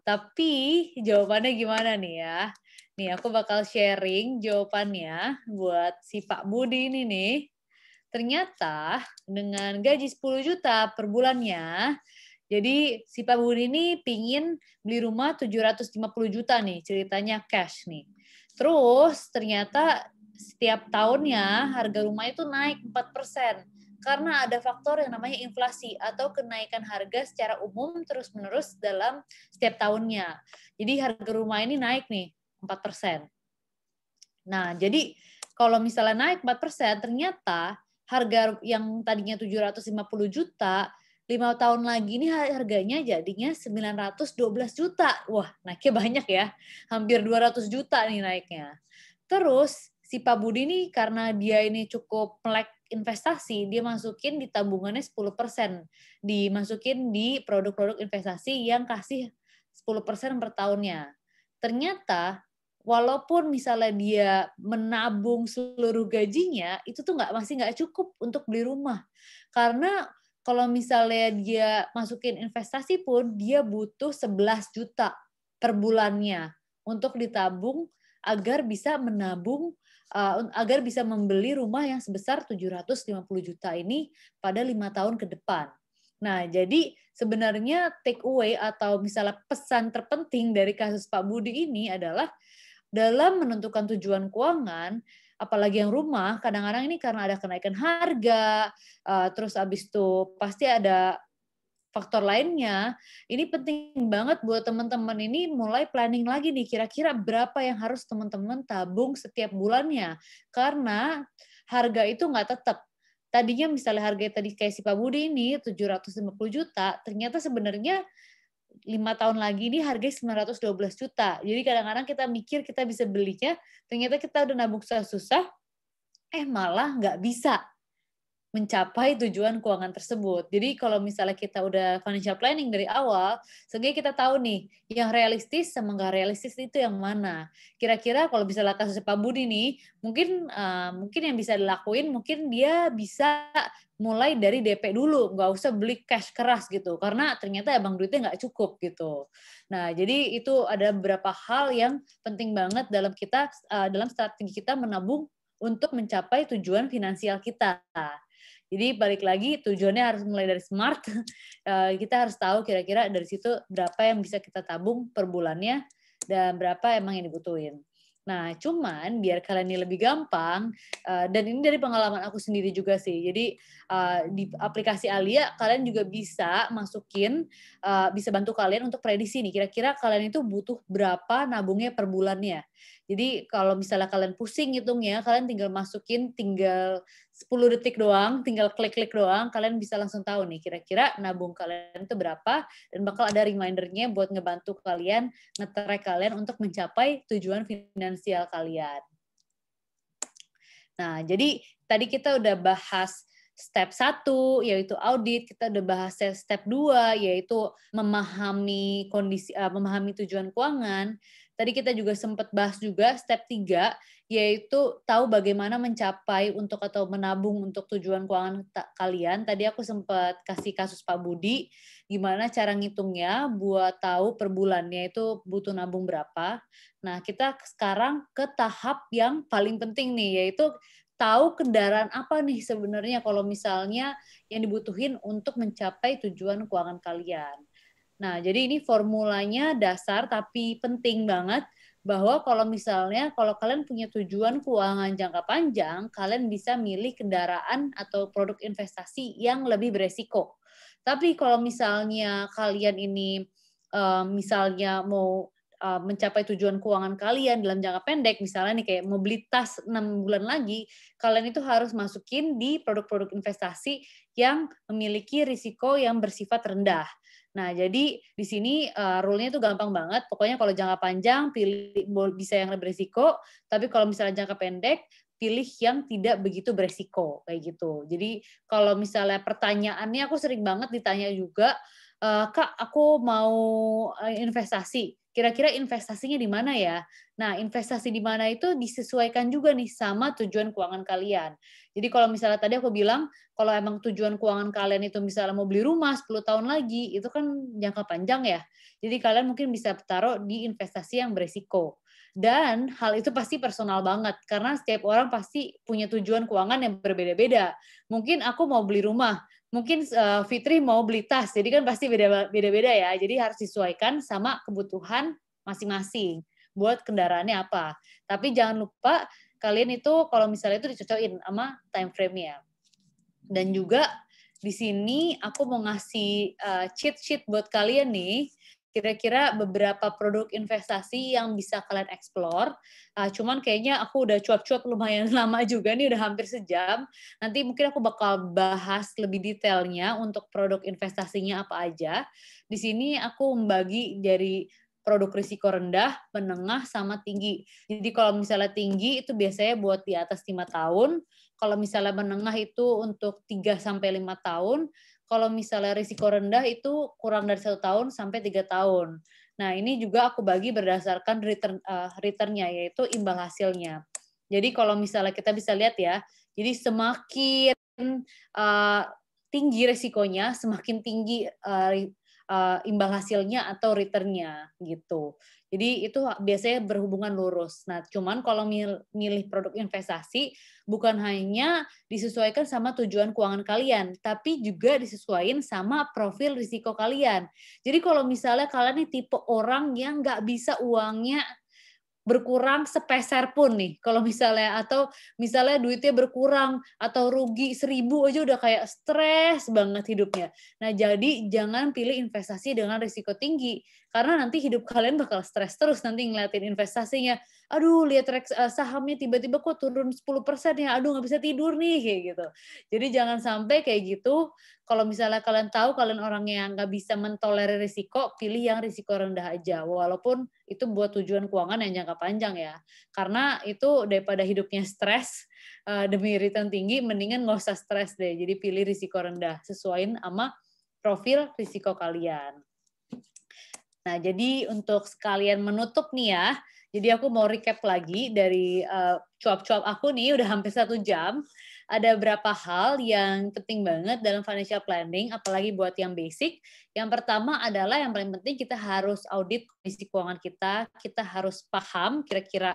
Tapi jawabannya gimana nih ya? Nih, aku bakal sharing jawabannya buat si Pak Budi ini nih. Ternyata dengan gaji 10 juta per bulannya, jadi si Pak Budi ini pingin beli rumah 750 juta nih, ceritanya cash nih. Terus ternyata setiap tahunnya harga rumah itu naik 4%. Karena ada faktor yang namanya inflasi atau kenaikan harga secara umum terus-menerus dalam setiap tahunnya. Jadi harga rumah ini naik nih 4%. Nah, jadi kalau misalnya naik 4%, ternyata harga yang tadinya 750 juta, 5 tahun lagi ini harganya jadinya 912 juta. Wah, naiknya banyak ya. Hampir 200 juta nih naiknya. Terus, si Pak Budi ini karena dia ini cukup melek investasi, dia masukin di tabungannya 10%. Dimasukin di produk-produk investasi yang kasih 10% per tahunnya. Ternyata walaupun misalnya dia menabung seluruh gajinya, itu tuh masih nggak cukup untuk beli rumah. Karena kalau misalnya dia masukin investasi pun, dia butuh 11 juta per bulannya untuk ditabung agar bisa menabung, agar bisa membeli rumah yang sebesar 750 juta ini pada 5 tahun ke depan. Nah, jadi sebenarnya take away atau misalnya pesan terpenting dari kasus Pak Budi ini adalah dalam menentukan tujuan keuangan, apalagi yang rumah, kadang-kadang ini karena ada kenaikan harga, terus habis itu pasti ada faktor lainnya, ini penting banget buat teman-teman ini mulai planning lagi nih, kira-kira berapa yang harus teman-teman tabung setiap bulannya. Karena harga itu nggak tetap. Tadinya misalnya harga tadi kayak si Pak Budi ini 750 juta, ternyata sebenarnya 5 tahun lagi ini harganya 912 juta. Jadi kadang-kadang kita mikir kita bisa belinya, ternyata kita udah nabung susah-susah, malah nggak bisa mencapai tujuan keuangan tersebut. Jadi kalau misalnya kita udah financial planning dari awal, sehingga kita tahu nih, yang realistis sama nggak realistis itu yang mana. Kira-kira kalau misalnya kasus Pak Budi nih, mungkin yang bisa dilakuin, mungkin dia bisa mulai dari DP dulu, nggak usah beli cash keras gitu, karena ternyata abang duitnya nggak cukup gitu. Nah, jadi itu ada beberapa hal yang penting banget dalam dalam strategi kita menabung untuk mencapai tujuan finansial kita. Jadi balik lagi tujuannya harus mulai dari smart. Kita harus tahu kira-kira dari situ berapa yang bisa kita tabung per bulannya dan berapa emang yang dibutuhin. Nah, cuman biar kalian ini lebih gampang, dan ini dari pengalaman aku sendiri juga sih. Jadi di aplikasi Alia kalian juga bisa masukin, bisa bantu kalian untuk prediksi nih. Kira-kira kalian itu butuh berapa nabungnya per bulannya. Jadi kalau misalnya kalian pusing hitungnya, kalian tinggal masukin, tinggal 10 detik doang, tinggal klik-klik doang, kalian bisa langsung tahu nih kira-kira nabung kalian itu berapa, dan bakal ada reminder-nya buat ngebantu kalian, nge-track kalian untuk mencapai tujuan finansial kalian. Nah, jadi tadi kita udah bahas step 1, yaitu audit, kita udah bahas step 2, yaitu memahami memahami tujuan keuangan. Tadi kita juga sempat bahas juga step 3, yaitu tahu bagaimana mencapai atau menabung untuk tujuan keuangan kalian. Tadi aku sempat kasih kasus Pak Budi, gimana cara ngitungnya buat tahu per bulannya itu butuh nabung berapa. Nah, kita sekarang ke tahap yang paling penting nih, yaitu tahu kendaraan apa nih sebenarnya kalau misalnya yang dibutuhin untuk mencapai tujuan keuangan kalian. Nah, jadi ini formulanya dasar tapi penting banget bahwa kalau kalian punya tujuan keuangan jangka panjang, kalian bisa milih kendaraan atau produk investasi yang lebih beresiko. Tapi kalau misalnya kalian ini misalnya mau mencapai tujuan keuangan kalian dalam jangka pendek, misalnya nih kayak mau beli tas 6 bulan lagi, kalian itu harus masukin di produk-produk investasi yang memiliki risiko yang bersifat rendah. Nah, jadi di sini rule-nya itu gampang banget. Pokoknya kalau jangka panjang pilih bisa yang beresiko, tapi kalau misalnya jangka pendek pilih yang tidak begitu beresiko kayak gitu. Jadi kalau misalnya pertanyaannya aku sering banget ditanya juga, Kak, aku mau investasi. Kira-kira investasinya di mana ya? Nah, investasi di mana itu disesuaikan juga nih sama tujuan keuangan kalian. Jadi kalau misalnya tadi aku bilang, kalau emang tujuan keuangan kalian itu misalnya mau beli rumah 10 tahun lagi, itu kan jangka panjang ya. Jadi kalian mungkin bisa taruh di investasi yang beresiko. Dan hal itu pasti personal banget, karena setiap orang pasti punya tujuan keuangan yang berbeda-beda. Mungkin aku mau beli rumah, mungkin Fitri mau beli tas, jadi kan pasti beda-beda ya. Jadi harus disesuaikan sama kebutuhan masing-masing. Buat kendaraannya apa. Tapi jangan lupa kalian itu kalau misalnya itu dicocokin sama time frame-nya. Dan juga di sini aku mau ngasih cheat sheet buat kalian nih, kira-kira beberapa produk investasi yang bisa kalian explore. Cuman kayaknya aku udah cuap-cuap lumayan lama juga nih, udah hampir sejam. Nanti mungkin aku bakal bahas lebih detailnya untuk produk investasinya apa aja. Di sini aku membagi dari produk risiko rendah, menengah, sama tinggi. Jadi kalau misalnya tinggi itu biasanya buat di atas 5 tahun, kalau misalnya menengah itu untuk 3-5 tahun, kalau misalnya risiko rendah itu kurang dari 1 tahun sampai 3 tahun. Nah, ini juga aku bagi berdasarkan return-nya, yaitu imbal hasilnya. Jadi kalau misalnya kita bisa lihat ya, jadi semakin tinggi risikonya, semakin tinggi imbal hasilnya atau return-nya gitu. Jadi itu biasanya berhubungan lurus. Nah, cuman kalau milih produk investasi bukan hanya disesuaikan sama tujuan keuangan kalian, tapi juga disesuaikan sama profil risiko kalian. Jadi kalau misalnya kalian nih tipe orang yang nggak bisa uangnya berkurang sepeser pun nih, kalau misalnya, atau misalnya duitnya berkurang atau rugi 1.000 aja udah kayak stres banget hidupnya. Nah, jadi jangan pilih investasi dengan risiko tinggi, karena nanti hidup kalian bakal stres terus nanti ngeliatin investasinya. Aduh, lihat sahamnya tiba-tiba kok turun 10% ya, aduh nggak bisa tidur nih, kayak gitu. Jadi jangan sampai kayak gitu. Kalau misalnya kalian tahu kalian orang yang nggak bisa mentolerir risiko, pilih yang risiko rendah aja, walaupun itu buat tujuan keuangan yang jangka panjang ya. Karena itu daripada hidupnya stres demi return tinggi, mendingan nggak usah stres deh. Jadi pilih risiko rendah, sesuaiin sama profil risiko kalian. Nah, jadi untuk sekalian menutup nih ya, jadi aku mau recap lagi dari cuap-cuap aku nih, udah hampir 1 jam. Ada beberapa hal yang penting banget dalam financial planning, apalagi buat yang basic. Yang pertama adalah yang paling penting kita harus audit kondisi keuangan kita harus paham kira-kira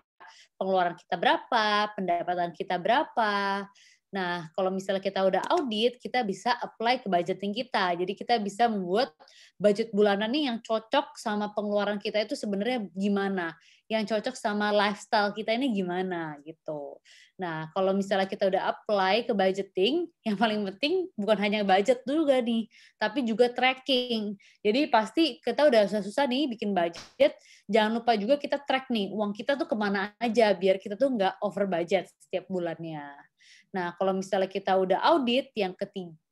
pengeluaran kita berapa, pendapatan kita berapa. Nah, kalau misalnya kita udah audit, kita bisa apply ke budgeting kita. Jadi kita bisa membuat budget bulanan nih yang cocok sama pengeluaran kita itu sebenarnya gimana, yang cocok sama lifestyle kita ini gimana gitu. Nah, kalau misalnya kita udah apply ke budgeting, yang paling penting bukan hanya budget juga nih, tapi juga tracking. Jadi pasti kita udah susah-susah nih bikin budget, jangan lupa juga kita track nih, uang kita tuh kemana aja, biar kita tuh nggak over budget setiap bulannya. Nah, kalau misalnya kita udah audit, yang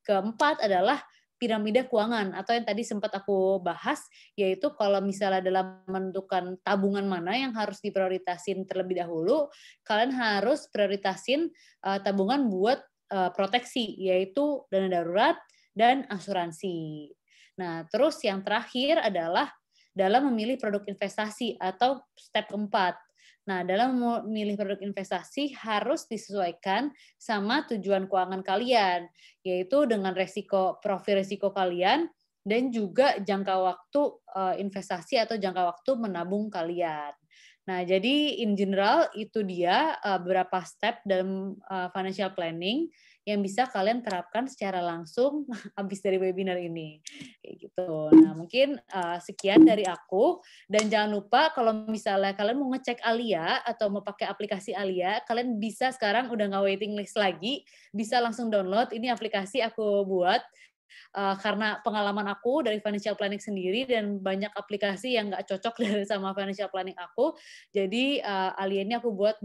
keempat adalah piramida keuangan, atau yang tadi sempat aku bahas, yaitu kalau misalnya dalam menentukan tabungan mana yang harus diprioritasin terlebih dahulu, kalian harus prioritasin tabungan buat proteksi, yaitu dana darurat dan asuransi. Nah, terus yang terakhir adalah dalam memilih produk investasi atau step keempat. Nah, dalam memilih produk investasi harus disesuaikan sama tujuan keuangan kalian, yaitu dengan profil resiko kalian dan juga jangka waktu investasi atau jangka waktu menabung kalian. Nah, jadi in general itu dia beberapa step dalam financial planning yang bisa kalian terapkan secara langsung habis dari webinar ini. Kayak gitu. Nah, mungkin sekian dari aku. Dan jangan lupa kalau misalnya kalian mau ngecek Alia atau mau pakai aplikasi Alia, kalian bisa sekarang udah nggak waiting list lagi, bisa langsung download. Ini aplikasi aku buat karena pengalaman aku dari financial planning sendiri dan banyak aplikasi yang nggak cocok dari sama financial planning aku. Jadi Alia ini aku buat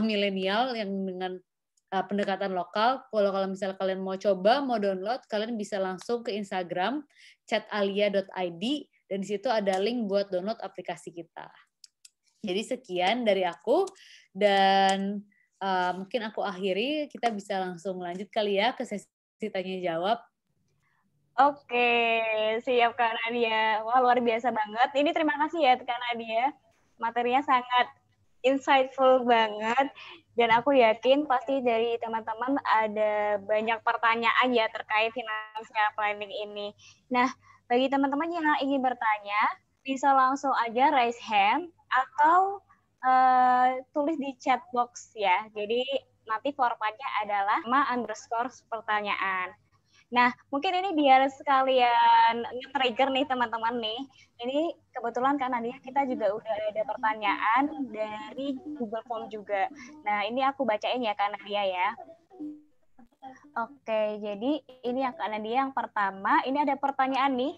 milenial yang dengan pendekatan lokal. Kalau misalnya kalian mau coba, mau download, kalian bisa langsung ke Instagram chatalia.id dan di situ ada link buat download aplikasi kita. Jadi sekian dari aku dan mungkin aku akhiri, kita bisa langsung lanjut kali ya ke sesi tanya jawab. Oke, siap Kak Nadia. Wah, luar biasa banget. Ini terima kasih ya Kak Nadia. Materinya sangat insightful banget. Dan aku yakin pasti dari teman-teman ada banyak pertanyaan ya terkait financial planning ini. Nah, bagi teman-teman yang ingin bertanya, bisa langsung aja raise hand atau tulis di chat box ya. Jadi nanti formatnya adalah _ pertanyaan. Nah, mungkin ini biar sekalian nge-trigger nih teman-teman nih. Ini kebetulan kan Nadia kita juga udah ada pertanyaan dari Google Form juga. Nah, ini aku bacain ya Kak Nadia ya. Oke, jadi ini yang Kak Nadia yang pertama. Ini ada pertanyaan nih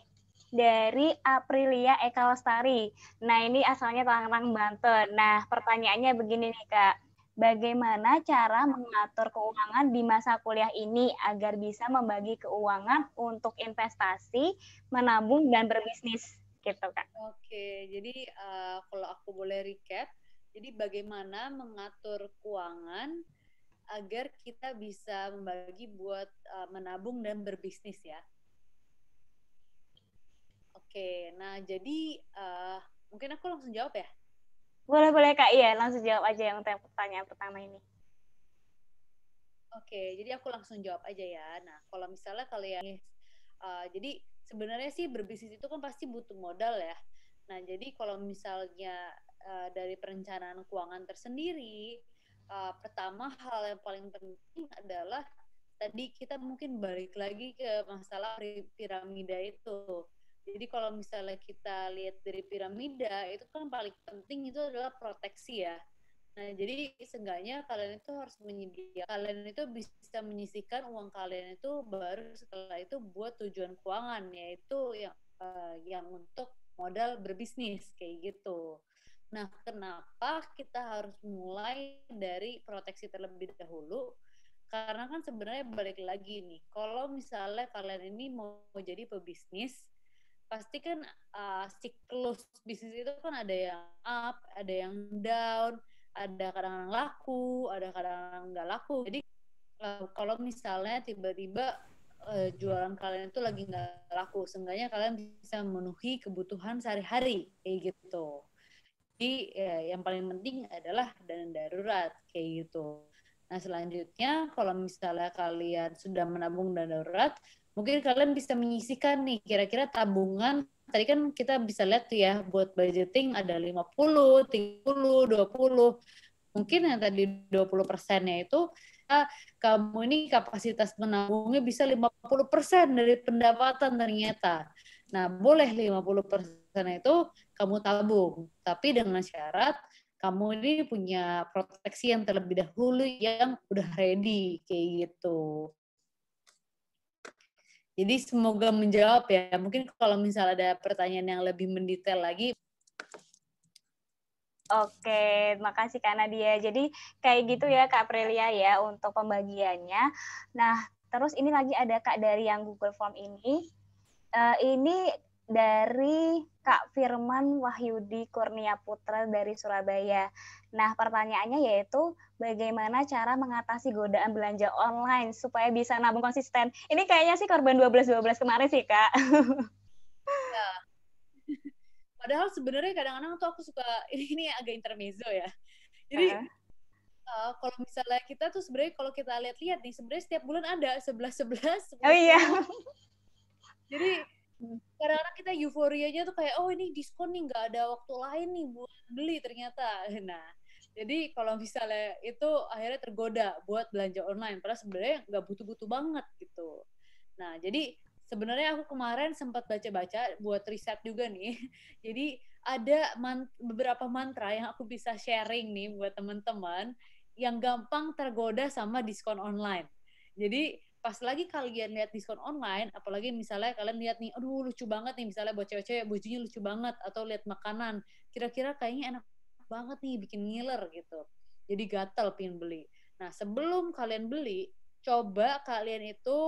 dari Aprilia Eka Lestari. Nah, ini asalnya Tangerang, Banten. Nah, pertanyaannya begini nih Kak. Bagaimana cara mengatur keuangan di masa kuliah ini agar bisa membagi keuangan untuk investasi, menabung, dan berbisnis? Gitu, Kak. Oke, jadi kalau aku boleh recap, jadi bagaimana mengatur keuangan agar kita bisa membagi buat menabung dan berbisnis ya. Oke, nah jadi mungkin aku langsung jawab ya? Boleh Kak, iya langsung jawab aja yang pertanyaan pertama ini. Oke, jadi aku langsung jawab aja ya. Nah, kalau misalnya kalian, jadi sebenarnya sih berbisnis itu kan pasti butuh modal ya. Nah, jadi kalau misalnya dari perencanaan keuangan tersendiri, pertama hal yang paling penting adalah tadi kita mungkin balik lagi ke masalah piramida itu. Jadi kalau misalnya kita lihat dari piramida, itu kan paling penting itu adalah proteksi ya. Nah, jadi seenggaknya kalian itu harus kalian itu bisa menyisihkan uang kalian itu baru setelah itu buat tujuan keuangan, yaitu yang untuk modal berbisnis, kayak gitu. Nah, kenapa kita harus mulai dari proteksi terlebih dahulu? Karena kan sebenarnya balik lagi nih, kalau misalnya kalian ini mau jadi pebisnis, pasti kan siklus bisnis itu kan ada yang up, ada yang down, ada kadang-kadang laku, ada kadang-kadang nggak laku. Jadi kalau misalnya tiba-tiba jualan kalian itu lagi nggak laku, seenggaknya kalian bisa memenuhi kebutuhan sehari-hari, kayak gitu. Jadi yang paling penting adalah dana darurat, kayak gitu. Nah, selanjutnya kalau misalnya kalian sudah menabung dana darurat, mungkin kalian bisa menyisihkan nih kira-kira tabungan. Tadi kan kita bisa lihat tuh ya, buat budgeting ada 50, 30, 20. Mungkin yang tadi 20%-nya itu kamu ini kapasitas menabungnya bisa 50% dari pendapatan ternyata. Nah, boleh 50% itu kamu tabung, tapi dengan syarat kamu ini punya proteksi yang terlebih dahulu yang udah ready, kayak gitu. Jadi semoga menjawab ya. Mungkin kalau misalnya ada pertanyaan yang lebih mendetail lagi. Oke, makasih Kak Nadia. Jadi kayak gitu ya Kak Prelia ya untuk pembagiannya. Nah, terus ini lagi ada Kak dari yang Google Form ini. Ini dari Kak Firman Wahyudi Kurnia Putra dari Surabaya. Nah, pertanyaannya yaitu bagaimana cara mengatasi godaan belanja online supaya bisa nabung konsisten. Ini kayaknya sih korban 12-12 kemarin sih, Kak. Ya. Padahal sebenarnya kadang-kadang tuh aku suka, ini agak intermezzo ya. Jadi kalau misalnya kita tuh sebenarnya kalau kita lihat-lihat nih, sebenarnya setiap bulan ada 11-11. Oh iya. Jadi kadang-kadang kita euforianya tuh kayak, oh ini diskon nih, nggak ada waktu lain nih buat beli ternyata. Nah, jadi kalau misalnya itu akhirnya tergoda buat belanja online, padahal sebenarnya nggak butuh-butuh banget gitu. Nah, jadi sebenarnya aku kemarin sempat baca-baca buat riset juga nih. Jadi ada beberapa mantra yang aku bisa sharing nih buat teman-teman yang gampang tergoda sama diskon online. Jadi pas lagi kalian lihat diskon online, apalagi misalnya kalian lihat nih, aduh lucu banget nih, misalnya buat cewek-cewek bajunya lucu banget, atau lihat makanan, kira-kira kayaknya enak banget nih, bikin ngiler gitu. Jadi gatel pengen beli. Nah, sebelum kalian beli, coba kalian itu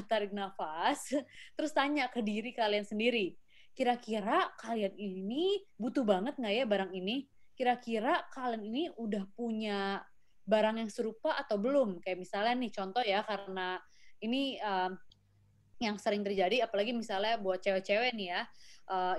tarik nafas, terus tanya ke diri kalian sendiri, kira-kira kalian ini butuh banget nggak ya barang ini? Kira-kira kalian ini udah punya barang yang serupa atau belum? Kayak misalnya nih, contoh ya, karena ini yang sering terjadi, apalagi misalnya buat cewek-cewek nih ya,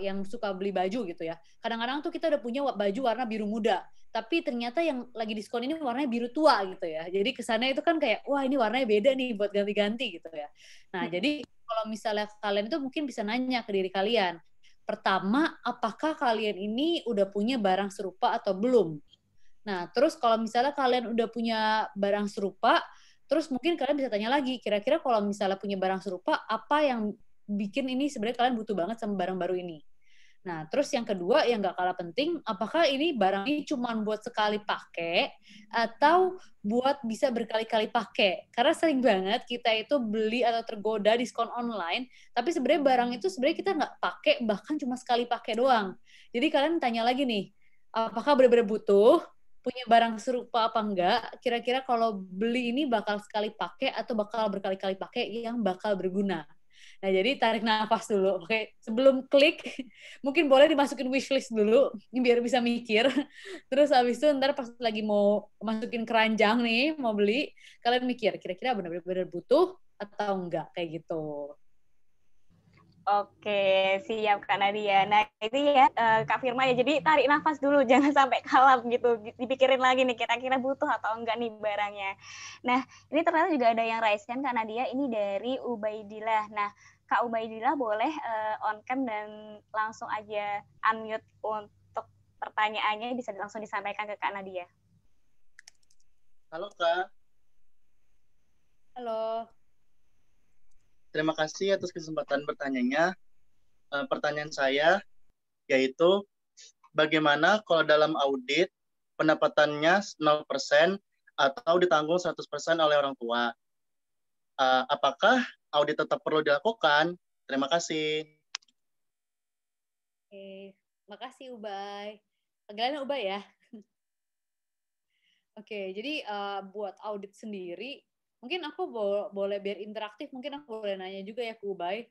yang suka beli baju gitu ya. Kadang-kadang tuh kita udah punya baju warna biru muda, tapi ternyata yang lagi diskon ini warnanya biru tua gitu ya. Jadi kesannya itu kan kayak, wah ini warnanya beda nih buat ganti-ganti gitu ya. Nah, jadi kalau misalnya kalian itu mungkin bisa nanya ke diri kalian, pertama, apakah kalian ini udah punya barang serupa atau belum? Nah, terus kalau misalnya kalian udah punya barang serupa, terus mungkin kalian bisa tanya lagi, kira-kira kalau misalnya punya barang serupa, apa yang bikin ini sebenarnya kalian butuh banget sama barang baru ini? Nah, terus yang kedua yang nggak kalah penting, apakah ini barang ini cuma buat sekali pakai atau buat bisa berkali-kali pakai? Karena sering banget kita itu beli atau tergoda diskon online, tapi sebenarnya barang itu sebenarnya kita nggak pakai, bahkan cuma sekali pakai doang. Jadi kalian tanya lagi nih, apakah benar-benar butuh? Punya barang serupa apa enggak? Kira-kira kalau beli ini bakal sekali pakai atau bakal berkali-kali pakai yang bakal berguna? Nah, jadi tarik nafas dulu. Oke, sebelum klik, mungkin boleh dimasukin wishlist dulu, biar bisa mikir. Terus habis itu ntar pas lagi mau masukin keranjang nih, mau beli, kalian mikir, kira-kira benar-benar butuh atau enggak, kayak gitu. Oke, siap Kak Nadia. Nah, itu ya Kak Firma ya. Jadi tarik nafas dulu, jangan sampai kalap gitu. Dipikirin lagi nih, kira-kira butuh atau enggak nih barangnya. Nah, ini ternyata juga ada yang raise kan Kak Nadia, ini dari Ubaidillah. Nah, Kak Ubaidillah boleh on cam dan langsung aja unmute untuk pertanyaannya, bisa langsung disampaikan ke Kak Nadia. Halo Kak. Halo. Terima kasih atas kesempatan bertanyanya. Pertanyaan saya yaitu, bagaimana kalau dalam audit pendapatannya 0% atau ditanggung 100% oleh orang tua? Apakah audit tetap perlu dilakukan? Terima kasih. Oke, makasih Ubay. Panggilannya Ubay ya. Oke, jadi buat audit sendiri, mungkin aku boleh biar interaktif, mungkin aku boleh nanya juga ya ke Ubay.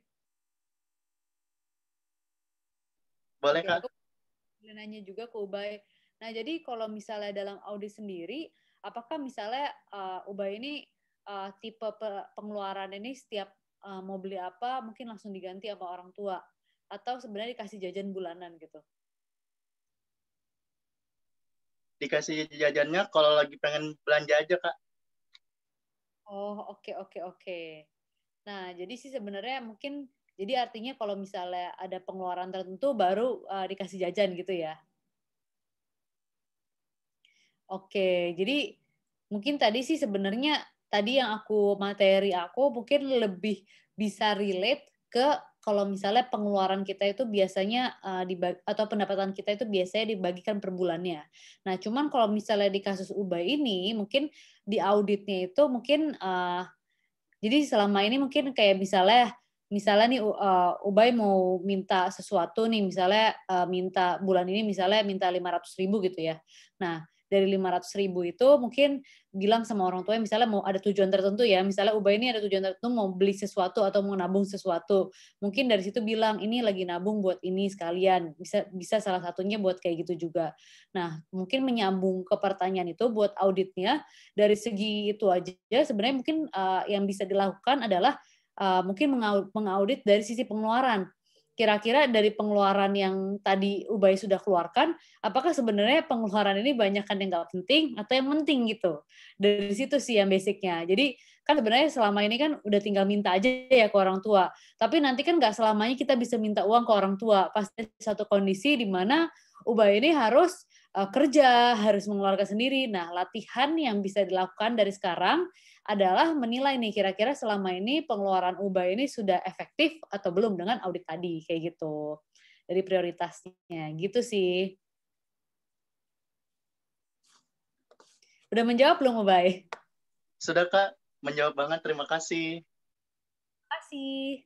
Boleh, Oke, Kak? aku boleh nanya juga ke Ubay. Nah, jadi kalau misalnya dalam audit sendiri, apakah misalnya Ubay ini tipe pengeluaran ini setiap mau beli apa, mungkin langsung diganti sama orang tua? Atau sebenarnya dikasih jajan bulanan gitu? Dikasih jajannya kalau lagi pengen belanja aja, Kak. Oh, oke. Nah, jadi sih sebenarnya mungkin, jadi artinya kalau misalnya ada pengeluaran tertentu baru dikasih jajan gitu ya. Oke, jadi mungkin tadi sih sebenarnya tadi yang materi aku mungkin lebih bisa relate ke kalau misalnya pengeluaran kita itu biasanya atau pendapatan kita itu biasanya dibagikan per bulannya. Nah, cuman kalau misalnya di kasus Ubay ini mungkin di auditnya itu mungkin jadi selama ini mungkin kayak misalnya nih Ubay mau minta sesuatu nih, misalnya minta bulan ini misalnya minta 500.000 gitu ya. Nah, dari 500.000 itu mungkin bilang sama orang tua misalnya mau ada tujuan tertentu ya, misalnya Ubay ini ada tujuan tertentu mau beli sesuatu atau mau nabung sesuatu. Mungkin dari situ bilang ini lagi nabung buat ini sekalian. Bisa salah satunya buat kayak gitu juga. Nah, mungkin menyambung ke pertanyaan itu buat auditnya dari segi itu aja sebenarnya mungkin yang bisa dilakukan adalah mungkin mengaudit dari sisi pengeluaran. Kira-kira dari pengeluaran yang tadi Ubay sudah keluarkan, apakah sebenarnya pengeluaran ini banyak kan yang nggak penting atau yang penting gitu. Dari situ sih yang basicnya. Jadi kan sebenarnya selama ini kan udah tinggal minta aja ya ke orang tua. Tapi nanti kan nggak selamanya kita bisa minta uang ke orang tua. Pasti satu kondisi di mana Ubay ini harus kerja, harus mengeluarkan sendiri. Nah, latihan yang bisa dilakukan dari sekarang adalah menilai nih kira-kira selama ini pengeluaran Ubay ini sudah efektif atau belum dengan audit tadi, kayak gitu. Dari prioritasnya, gitu sih. Udah menjawab belum Ubay? Sudah, Kak. Menjawab banget, terima kasih. Terima kasih.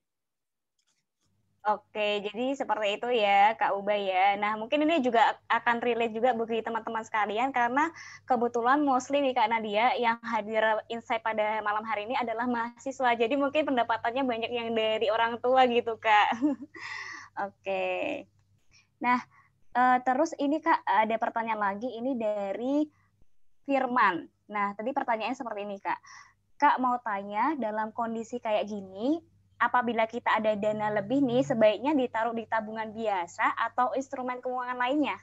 Oke, jadi seperti itu ya Kak Ubay ya. Nah, mungkin ini juga akan relate juga bagi teman-teman sekalian karena kebetulan mostly nih Kak Nadia yang hadir insight pada malam hari ini adalah mahasiswa. Jadi mungkin pendapatannya banyak yang dari orang tua gitu Kak. Oke. Nah, terus ini Kak ada pertanyaan lagi ini dari Firman. Nah, tadi pertanyaannya seperti ini Kak. Kak mau tanya dalam kondisi kayak gini, apabila kita ada dana lebih nih, sebaiknya ditaruh di tabungan biasa atau instrumen keuangan lainnya?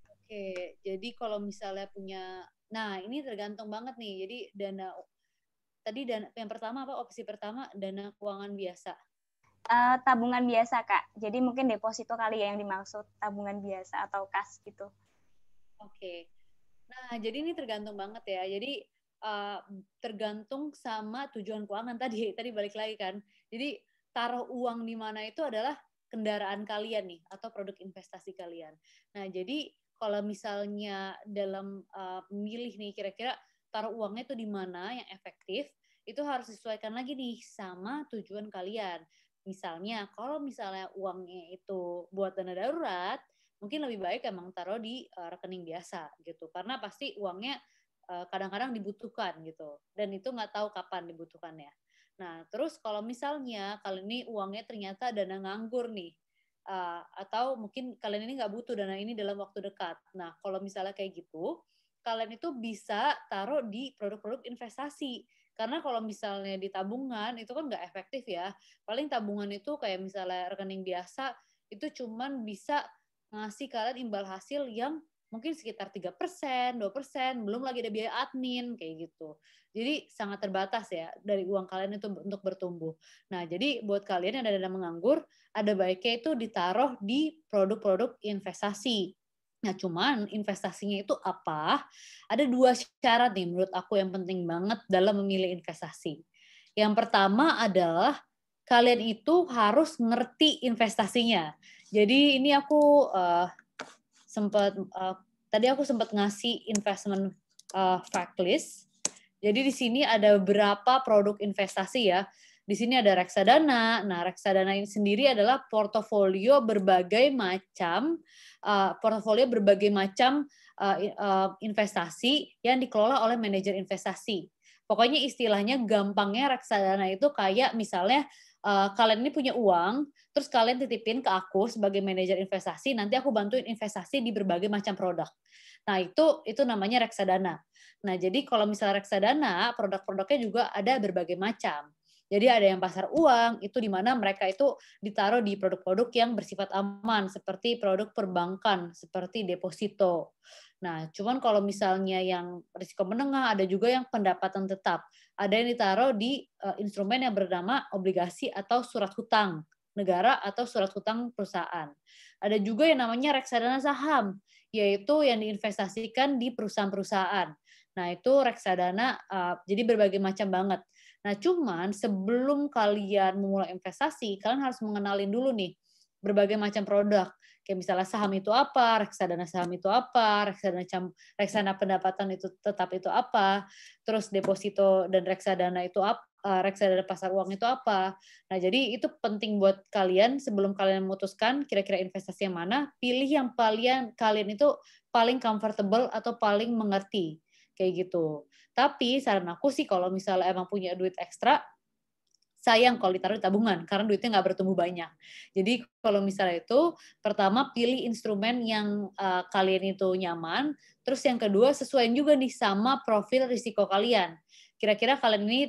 Oke, jadi kalau misalnya punya, nah ini tergantung banget nih. Jadi tadi yang pertama apa? Opsi pertama dana keuangan biasa. Tabungan biasa Kak. Jadi mungkin deposito kali ya yang dimaksud tabungan biasa atau kas gitu. Oke. Nah, jadi ini tergantung banget ya. Jadi tergantung sama tujuan keuangan tadi. Tadi balik lagi kan. Jadi taruh uang di mana itu adalah kendaraan kalian nih atau produk investasi kalian. Nah, jadi kalau misalnya dalam memilih nih kira-kira taruh uangnya itu di mana yang efektif, itu harus disesuaikan lagi nih sama tujuan kalian. Misalnya, kalau misalnya uangnya itu buat dana darurat, mungkin lebih baik emang taruh di rekening biasa gitu. Karena pasti uangnya kadang-kadang dibutuhkan gitu. Dan itu nggak tahu kapan dibutuhkannya. Nah, terus kalau misalnya kali ini uangnya ternyata dana nganggur nih, atau mungkin kalian ini nggak butuh dana ini dalam waktu dekat. Nah, kalau misalnya kayak gitu, kalian itu bisa taruh di produk-produk investasi. Karena kalau misalnya di tabungan itu kan nggak efektif ya. Paling tabungan itu kayak misalnya rekening biasa itu cuman bisa ngasih kalian imbal hasil yang mungkin sekitar 3%, 2%, belum lagi ada biaya admin kayak gitu. Jadi sangat terbatas ya dari uang kalian itu untuk bertumbuh. Nah, jadi buat kalian yang ada dana menganggur, ada baiknya itu ditaruh di produk-produk investasi. Nah, cuman investasinya itu apa? Ada 2 syarat nih menurut aku yang penting banget dalam memilih investasi. Yang pertama adalah kalian itu harus ngerti investasinya. Jadi ini aku tadi aku sempat ngasih investment fact list. Jadi di sini ada beberapa produk investasi ya. Di sini ada reksadana. Nah, reksadana ini sendiri adalah portofolio berbagai macam investasi yang dikelola oleh manajer investasi. Pokoknya istilahnya gampangnya reksadana itu kayak misalnya kalian ini punya uang, terus kalian titipin ke aku sebagai manajer investasi, nanti aku bantuin investasi di berbagai macam produk. Nah, itu namanya reksadana. Nah, jadi kalau misalnya reksadana, produk-produknya juga ada berbagai macam. Jadi ada yang pasar uang, itu di mana mereka itu ditaruh di produk-produk yang bersifat aman, seperti produk perbankan, seperti deposito. Nah, cuman kalau misalnya yang risiko menengah, ada juga yang pendapatan tetap. Ada yang ditaruh di instrumen yang bernama obligasi atau surat hutang negara atau surat hutang perusahaan. Ada juga yang namanya reksadana saham, yaitu yang diinvestasikan di perusahaan-perusahaan. Nah, itu reksadana, jadi berbagai macam banget. Nah, cuman sebelum kalian memulai investasi, kalian harus mengenalin dulu nih berbagai macam produk. Kayak misalnya saham itu apa, reksadana saham itu apa, reksadana pendapatan itu tetap itu apa, terus deposito dan reksadana itu apa, reksadana pasar uang itu apa. Nah, jadi itu penting buat kalian sebelum kalian memutuskan kira-kira investasi yang mana, pilih yang kalian itu paling comfortable atau paling mengerti. Kayak gitu. Tapi saran aku sih kalau misalnya emang punya duit ekstra, sayang kalau ditaruh di tabungan karena duitnya nggak bertumbuh banyak. Jadi kalau misalnya itu pertama pilih instrumen yang kalian itu nyaman, terus yang kedua sesuaiin juga nih sama profil risiko kalian. Kira-kira kalian ini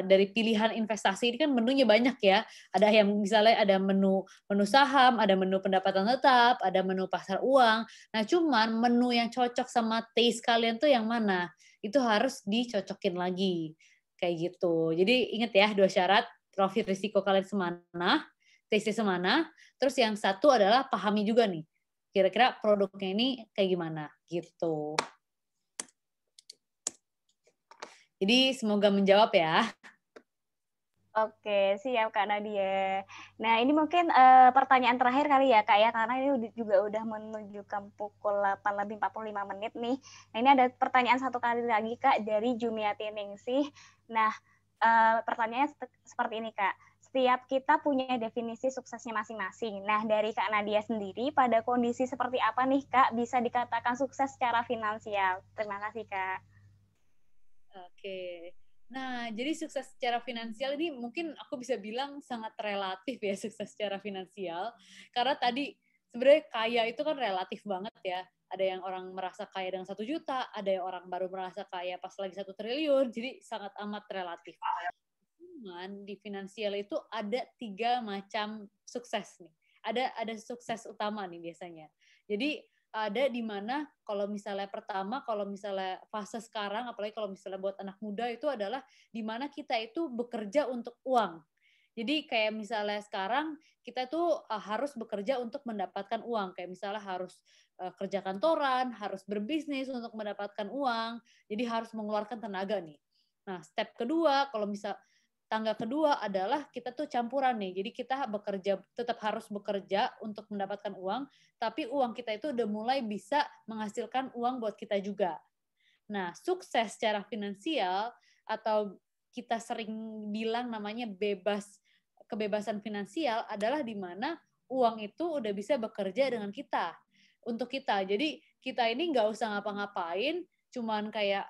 dari pilihan investasi ini kan menunya banyak ya. Ada yang misalnya ada menu saham, ada menu pendapatan tetap, ada menu pasar uang. Nah, cuman menu yang cocok sama taste kalian tuh yang mana? Itu harus dicocokin lagi. Kayak gitu. Jadi ingat ya 2 syarat, profil risiko kalian semana, taste semana, terus yang satu adalah pahami juga nih, kira-kira produknya ini kayak gimana, gitu. Jadi semoga menjawab ya. Oke, siap Kak Nadia. Nah, ini mungkin pertanyaan terakhir kali ya Kak ya, karena ini juga udah menunjukkan pukul 8 lebih 45 menit nih. Nah, ini ada pertanyaan satu kali lagi Kak dari Jumiati Ningsih. Nah, pertanyaannya seperti ini Kak. Setiap kita punya definisi suksesnya masing-masing. Nah, dari Kak Nadia sendiri, pada kondisi seperti apa nih Kak bisa dikatakan sukses secara finansial? Terima kasih Kak. Oke. Nah, jadi sukses secara finansial ini mungkin aku bisa bilang sangat relatif ya, sukses secara finansial. Karena tadi sebenarnya kaya itu kan relatif banget ya. Ada yang orang merasa kaya dengan 1 juta, ada yang orang baru merasa kaya pas lagi 1 triliun, jadi sangat amat relatif. Cuman di finansial itu ada 3 macam sukses nih. Ada sukses utama nih biasanya. Jadi ada di mana kalau misalnya pertama, kalau misalnya fase sekarang, apalagi kalau misalnya buat anak muda itu adalah di mana kita itu bekerja untuk uang. Jadi kayak misalnya sekarang kita tuh harus bekerja untuk mendapatkan uang. Kayak misalnya harus kerja kantoran, harus berbisnis untuk mendapatkan uang. Jadi harus mengeluarkan tenaga nih. Nah, step kedua, tangga kedua adalah kita tuh campuran nih. Jadi kita tetap harus bekerja untuk mendapatkan uang, tapi uang kita itu udah mulai bisa menghasilkan uang buat kita juga. Nah, sukses secara finansial atau kita sering bilang namanya kebebasan finansial adalah di mana uang itu udah bisa bekerja dengan kita, untuk kita. Jadi kita ini nggak usah ngapa-ngapain, cuman kayak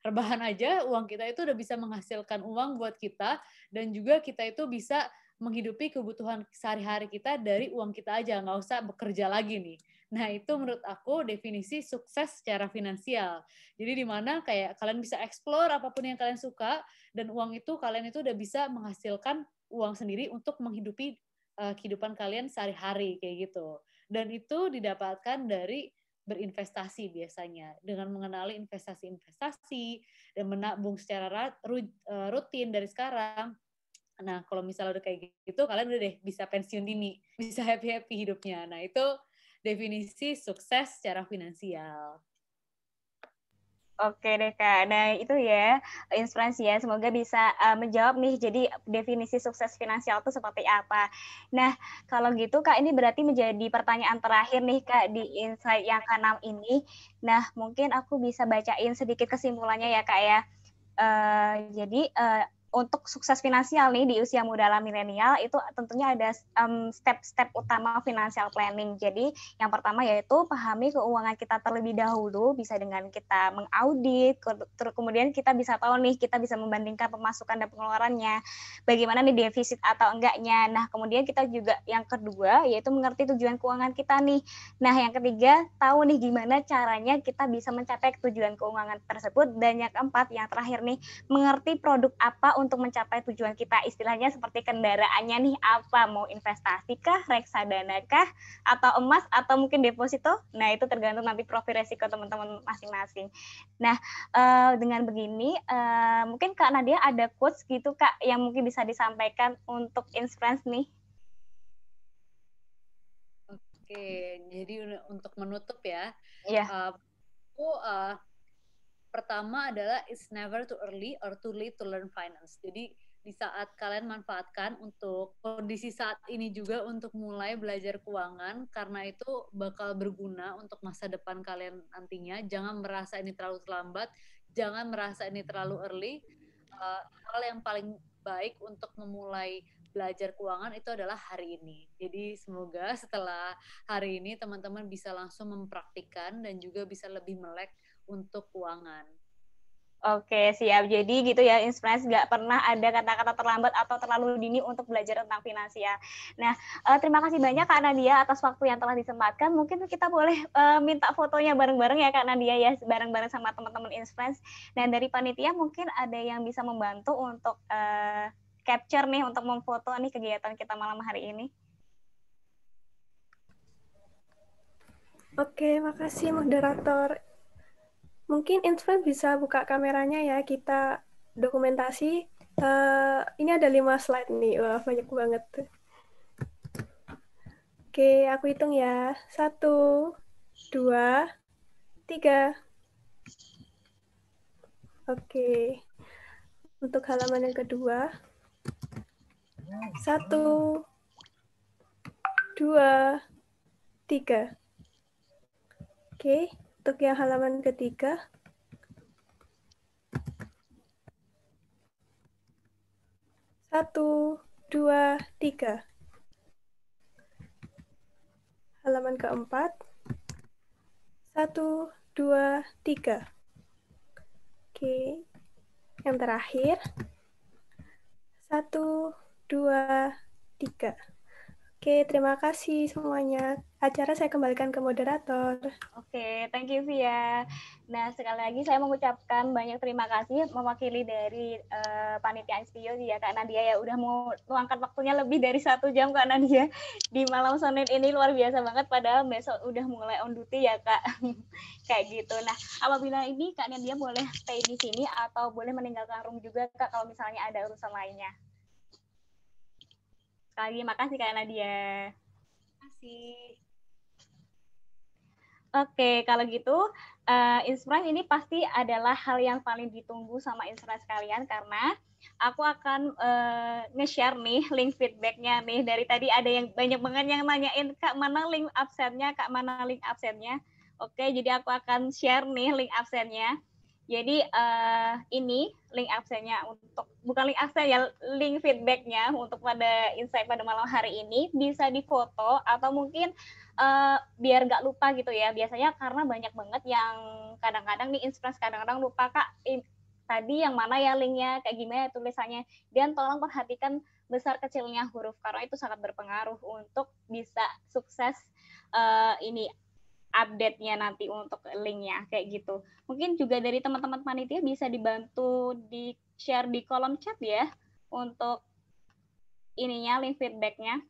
rebahan aja, uang kita itu udah bisa menghasilkan uang buat kita, dan juga kita itu bisa menghidupi kebutuhan sehari-hari kita dari uang kita aja, nggak usah bekerja lagi nih. Nah, itu menurut aku definisi sukses secara finansial. Jadi di mana kayak kalian bisa explore apapun yang kalian suka, dan uang itu kalian itu udah bisa menghasilkan uang sendiri untuk menghidupi kehidupan kalian sehari-hari kayak gitu. Dan itu didapatkan dari berinvestasi biasanya, dengan mengenali investasi-investasi dan menabung secara rutin dari sekarang. Nah, kalau misalnya udah kayak gitu, kalian udah deh bisa pensiun dini, bisa happy-happy hidupnya. Nah, itu definisi sukses secara finansial. Oke deh Kak, nah itu ya inspirasi ya, semoga bisa menjawab nih, jadi definisi sukses finansial itu seperti apa. Nah kalau gitu Kak, ini berarti menjadi pertanyaan terakhir nih Kak di insight yang ke-6 ini. Nah mungkin aku bisa bacain sedikit kesimpulannya ya Kak ya. Jadi untuk sukses finansial nih di usia muda ala milenial itu tentunya ada step-step utama financial planning. Jadi yang pertama yaitu pahami keuangan kita terlebih dahulu, bisa dengan kita mengaudit, kemudian kita bisa tahu nih, kita bisa membandingkan pemasukan dan pengeluarannya, bagaimana nih defisit atau enggaknya. Nah kemudian kita juga yang kedua yaitu mengerti tujuan keuangan kita nih. Nah yang ketiga tahu nih gimana caranya kita bisa mencapai tujuan keuangan tersebut. Dan yang keempat, yang terakhir nih, mengerti produk apa untuk mencapai tujuan kita, istilahnya seperti kendaraannya nih apa, mau investasi kah, reksadana kah, atau emas, atau mungkin deposito. Nah itu tergantung nanti profil resiko teman-teman masing-masing. Nah dengan begini mungkin Kak Nadia ada quotes gitu Kak yang mungkin bisa disampaikan untuk inspirasi nih. Oke, jadi untuk menutup ya, Iya. Pertama adalah it's never too early or too late to learn finance. Jadi di saat kalian manfaatkan untuk kondisi saat ini juga untuk mulai belajar keuangan, karena itu bakal berguna untuk masa depan kalian nantinya. Jangan merasa ini terlalu terlambat, jangan merasa ini terlalu early. Hal yang paling baik untuk memulai belajar keuangan itu adalah hari ini. Jadi semoga setelah hari ini teman-teman bisa langsung mempraktikkan dan juga bisa lebih melek untuk keuangan. Oke, siap. Jadi gitu ya, inspirasi nggak pernah ada kata-kata terlambat atau terlalu dini untuk belajar tentang finansial. Nah, terima kasih banyak Kak Nadia atas waktu yang telah disempatkan. Mungkin kita boleh minta fotonya bareng-bareng ya Kak Nadia ya, bareng-bareng sama teman-teman inspirasi. Dan dari panitia mungkin ada yang bisa membantu untuk capture nih, untuk memfoto nih kegiatan kita malam hari ini. Oke, makasih moderator. Mungkin Inspire bisa buka kameranya ya, kita dokumentasi. Ini ada 5 slide nih, wah banyak banget. Oke, aku hitung ya. 1, 2, 3. Oke, untuk halaman yang kedua. 1, 2, 3. Oke, untuk yang halaman ketiga. 1, 2, 3. Halaman keempat. 1, 2, 3. Oke, yang terakhir. 1, 2, 3. Oke, terima kasih semuanya. Acara saya kembalikan ke moderator. Oke, thank you Via. Nah, sekali lagi saya mengucapkan banyak terima kasih mewakili dari panitia Inspio ya Kak Nadia ya, udah mau luangkan waktunya lebih dari 1 jam Kak Nadia di malam Senin ini, luar biasa banget, padahal besok udah mulai on duty ya Kak. Kayak gitu. Nah, apabila ini Kak Nadia boleh stay di sini atau boleh meninggalkan room juga Kak kalau misalnya ada urusan lainnya. Sekali lagi makasih Kak Nadia. Kasih. Oke, kalau gitu Inspirasi ini pasti adalah hal yang paling ditunggu sama Inspirasi kalian karena aku akan nge-share nih link feedbacknya nih. Dari tadi ada yang banyak banget yang nanyain Kak mana link absennya, Kak mana link absennya. Oke, jadi aku akan share nih link absennya. Jadi ini link absennya untuk bukan link absen ya, link feedbacknya untuk pada insight pada malam hari ini bisa difoto atau mungkin biar nggak lupa gitu ya. Biasanya karena banyak banget yang kadang-kadang nih Inspirasi kadang-kadang lupa Kak tadi yang mana ya linknya kayak gimana tulisannya. Dan tolong perhatikan besar kecilnya huruf karena itu sangat berpengaruh untuk bisa sukses ini update-nya nanti untuk linknya kayak gitu. Mungkin juga dari teman-teman panitia bisa dibantu di share di kolom chat ya untuk ininya link feedback-nya.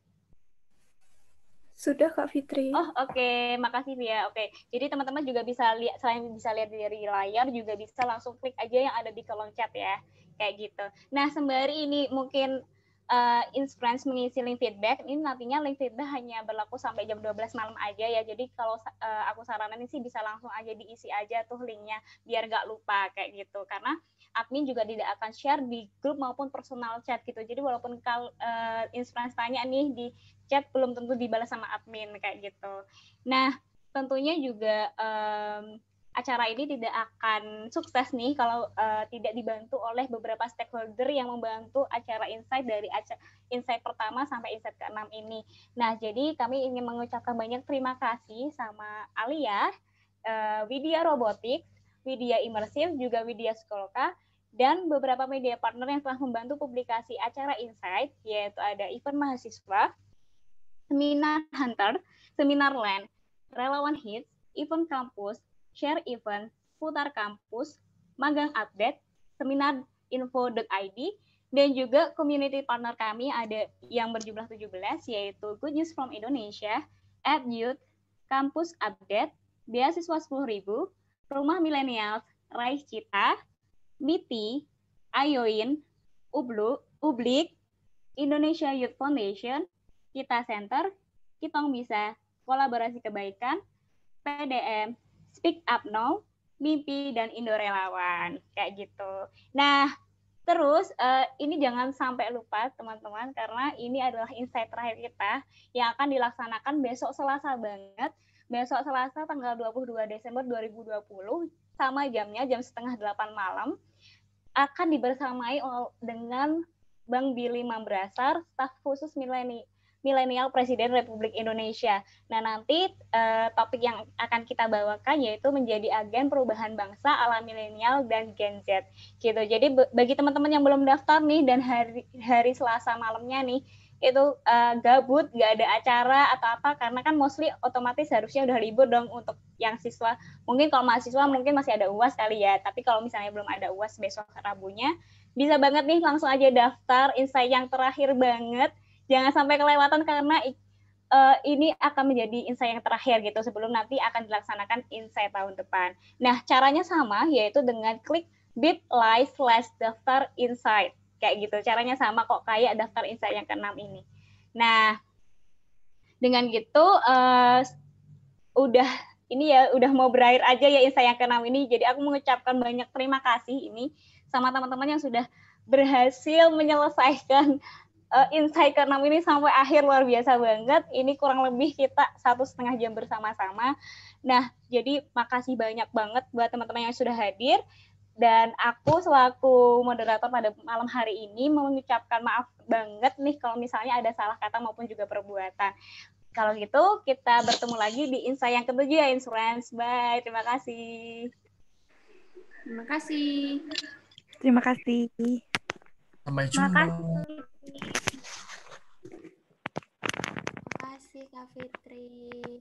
Sudah Kak Fitri. Oh oke. Makasih Via. Oke, jadi teman-teman juga bisa lihat, selain bisa lihat dari layar juga bisa langsung klik aja yang ada di kolom chat ya, kayak gitu. Nah sembari ini mungkin Inspirasi mengisi link feedback, ini nantinya link feedback hanya berlaku sampai jam 12 malam aja ya, jadi kalau aku saranin sih bisa langsung aja diisi aja tuh linknya, biar nggak lupa kayak gitu, karena admin juga tidak akan share di grup maupun personal chat gitu, jadi walaupun kalau Inspirasi tanya nih di chat belum tentu dibalas sama admin kayak gitu. Nah, tentunya juga acara ini tidak akan sukses nih kalau tidak dibantu oleh beberapa stakeholder yang membantu acara Insight dari Insight pertama sampai Insight ke-6 ini. Nah, jadi kami ingin mengucapkan banyak terima kasih sama Alia, Widya Robotics, Widya Imersif, juga Widya Skoloka, dan beberapa media partner yang telah membantu publikasi acara Insight, yaitu ada event mahasiswa, Seminar Hunter, Seminar Land, Relawan Hits, Event Kampus, Share Event, Putar Kampus, Magang Update, Seminar Info.id, dan juga community partner kami ada yang berjumlah 17, yaitu Good News from Indonesia, App Youth, Kampus Update, Beasiswa 10.000, Rumah Milenials, Raih Cita, MITI, Ayoin, Ublik, Indonesia Youth Foundation, Kita Center, Kitong Bisa, Kolaborasi Kebaikan, PDM, Speak Up Now, Mimpi, dan Indo Relawan. Kayak gitu. Nah, terus ini jangan sampai lupa teman-teman, karena ini adalah insight terakhir kita yang akan dilaksanakan besok Selasa banget. Besok Selasa tanggal 22 Desember 2020, sama jamnya, jam 7:30 malam, akan dibersamai dengan Bang Billy Mambrasar, staf khusus Milenial Presiden Republik Indonesia. Nah, nanti topik yang akan kita bawakan yaitu menjadi agen perubahan bangsa ala milenial dan Gen Z. Gitu. Jadi bagi teman-teman yang belum daftar nih dan hari Selasa malamnya nih itu gabut, nggak ada acara atau apa, karena kan mostly otomatis harusnya udah libur dong untuk yang siswa. Mungkin kalau mahasiswa mungkin masih ada UAS kali ya, tapi kalau misalnya belum ada UAS besok Rabunya, bisa banget nih langsung aja daftar Insight yang terakhir banget. Jangan sampai kelewatan karena ini akan menjadi Insight yang terakhir gitu sebelum nanti akan dilaksanakan Insight tahun depan. Nah, caranya sama, yaitu dengan klik bit.ly/daftar Insight. Kayak gitu, caranya sama kok kayak daftar Insight yang ke-6 ini. Nah, dengan gitu udah mau berakhir aja ya Insight yang ke-6 ini. Jadi aku mengucapkan banyak terima kasih ini sama teman-teman yang sudah berhasil menyelesaikan Insight ke-6 ini sampai akhir, luar biasa banget. Ini kurang lebih kita 1,5 jam bersama-sama. Nah, jadi makasih banyak banget buat teman-teman yang sudah hadir. Dan aku selaku moderator pada malam hari ini mengucapkan maaf banget nih kalau misalnya ada salah kata maupun juga perbuatan. Kalau gitu kita bertemu lagi di Insight yang ke-7 ya, Insurance. Bye, terima kasih. Terima kasih. Terima kasih. Sampai jumpa. Terima kasih Kak Fitri.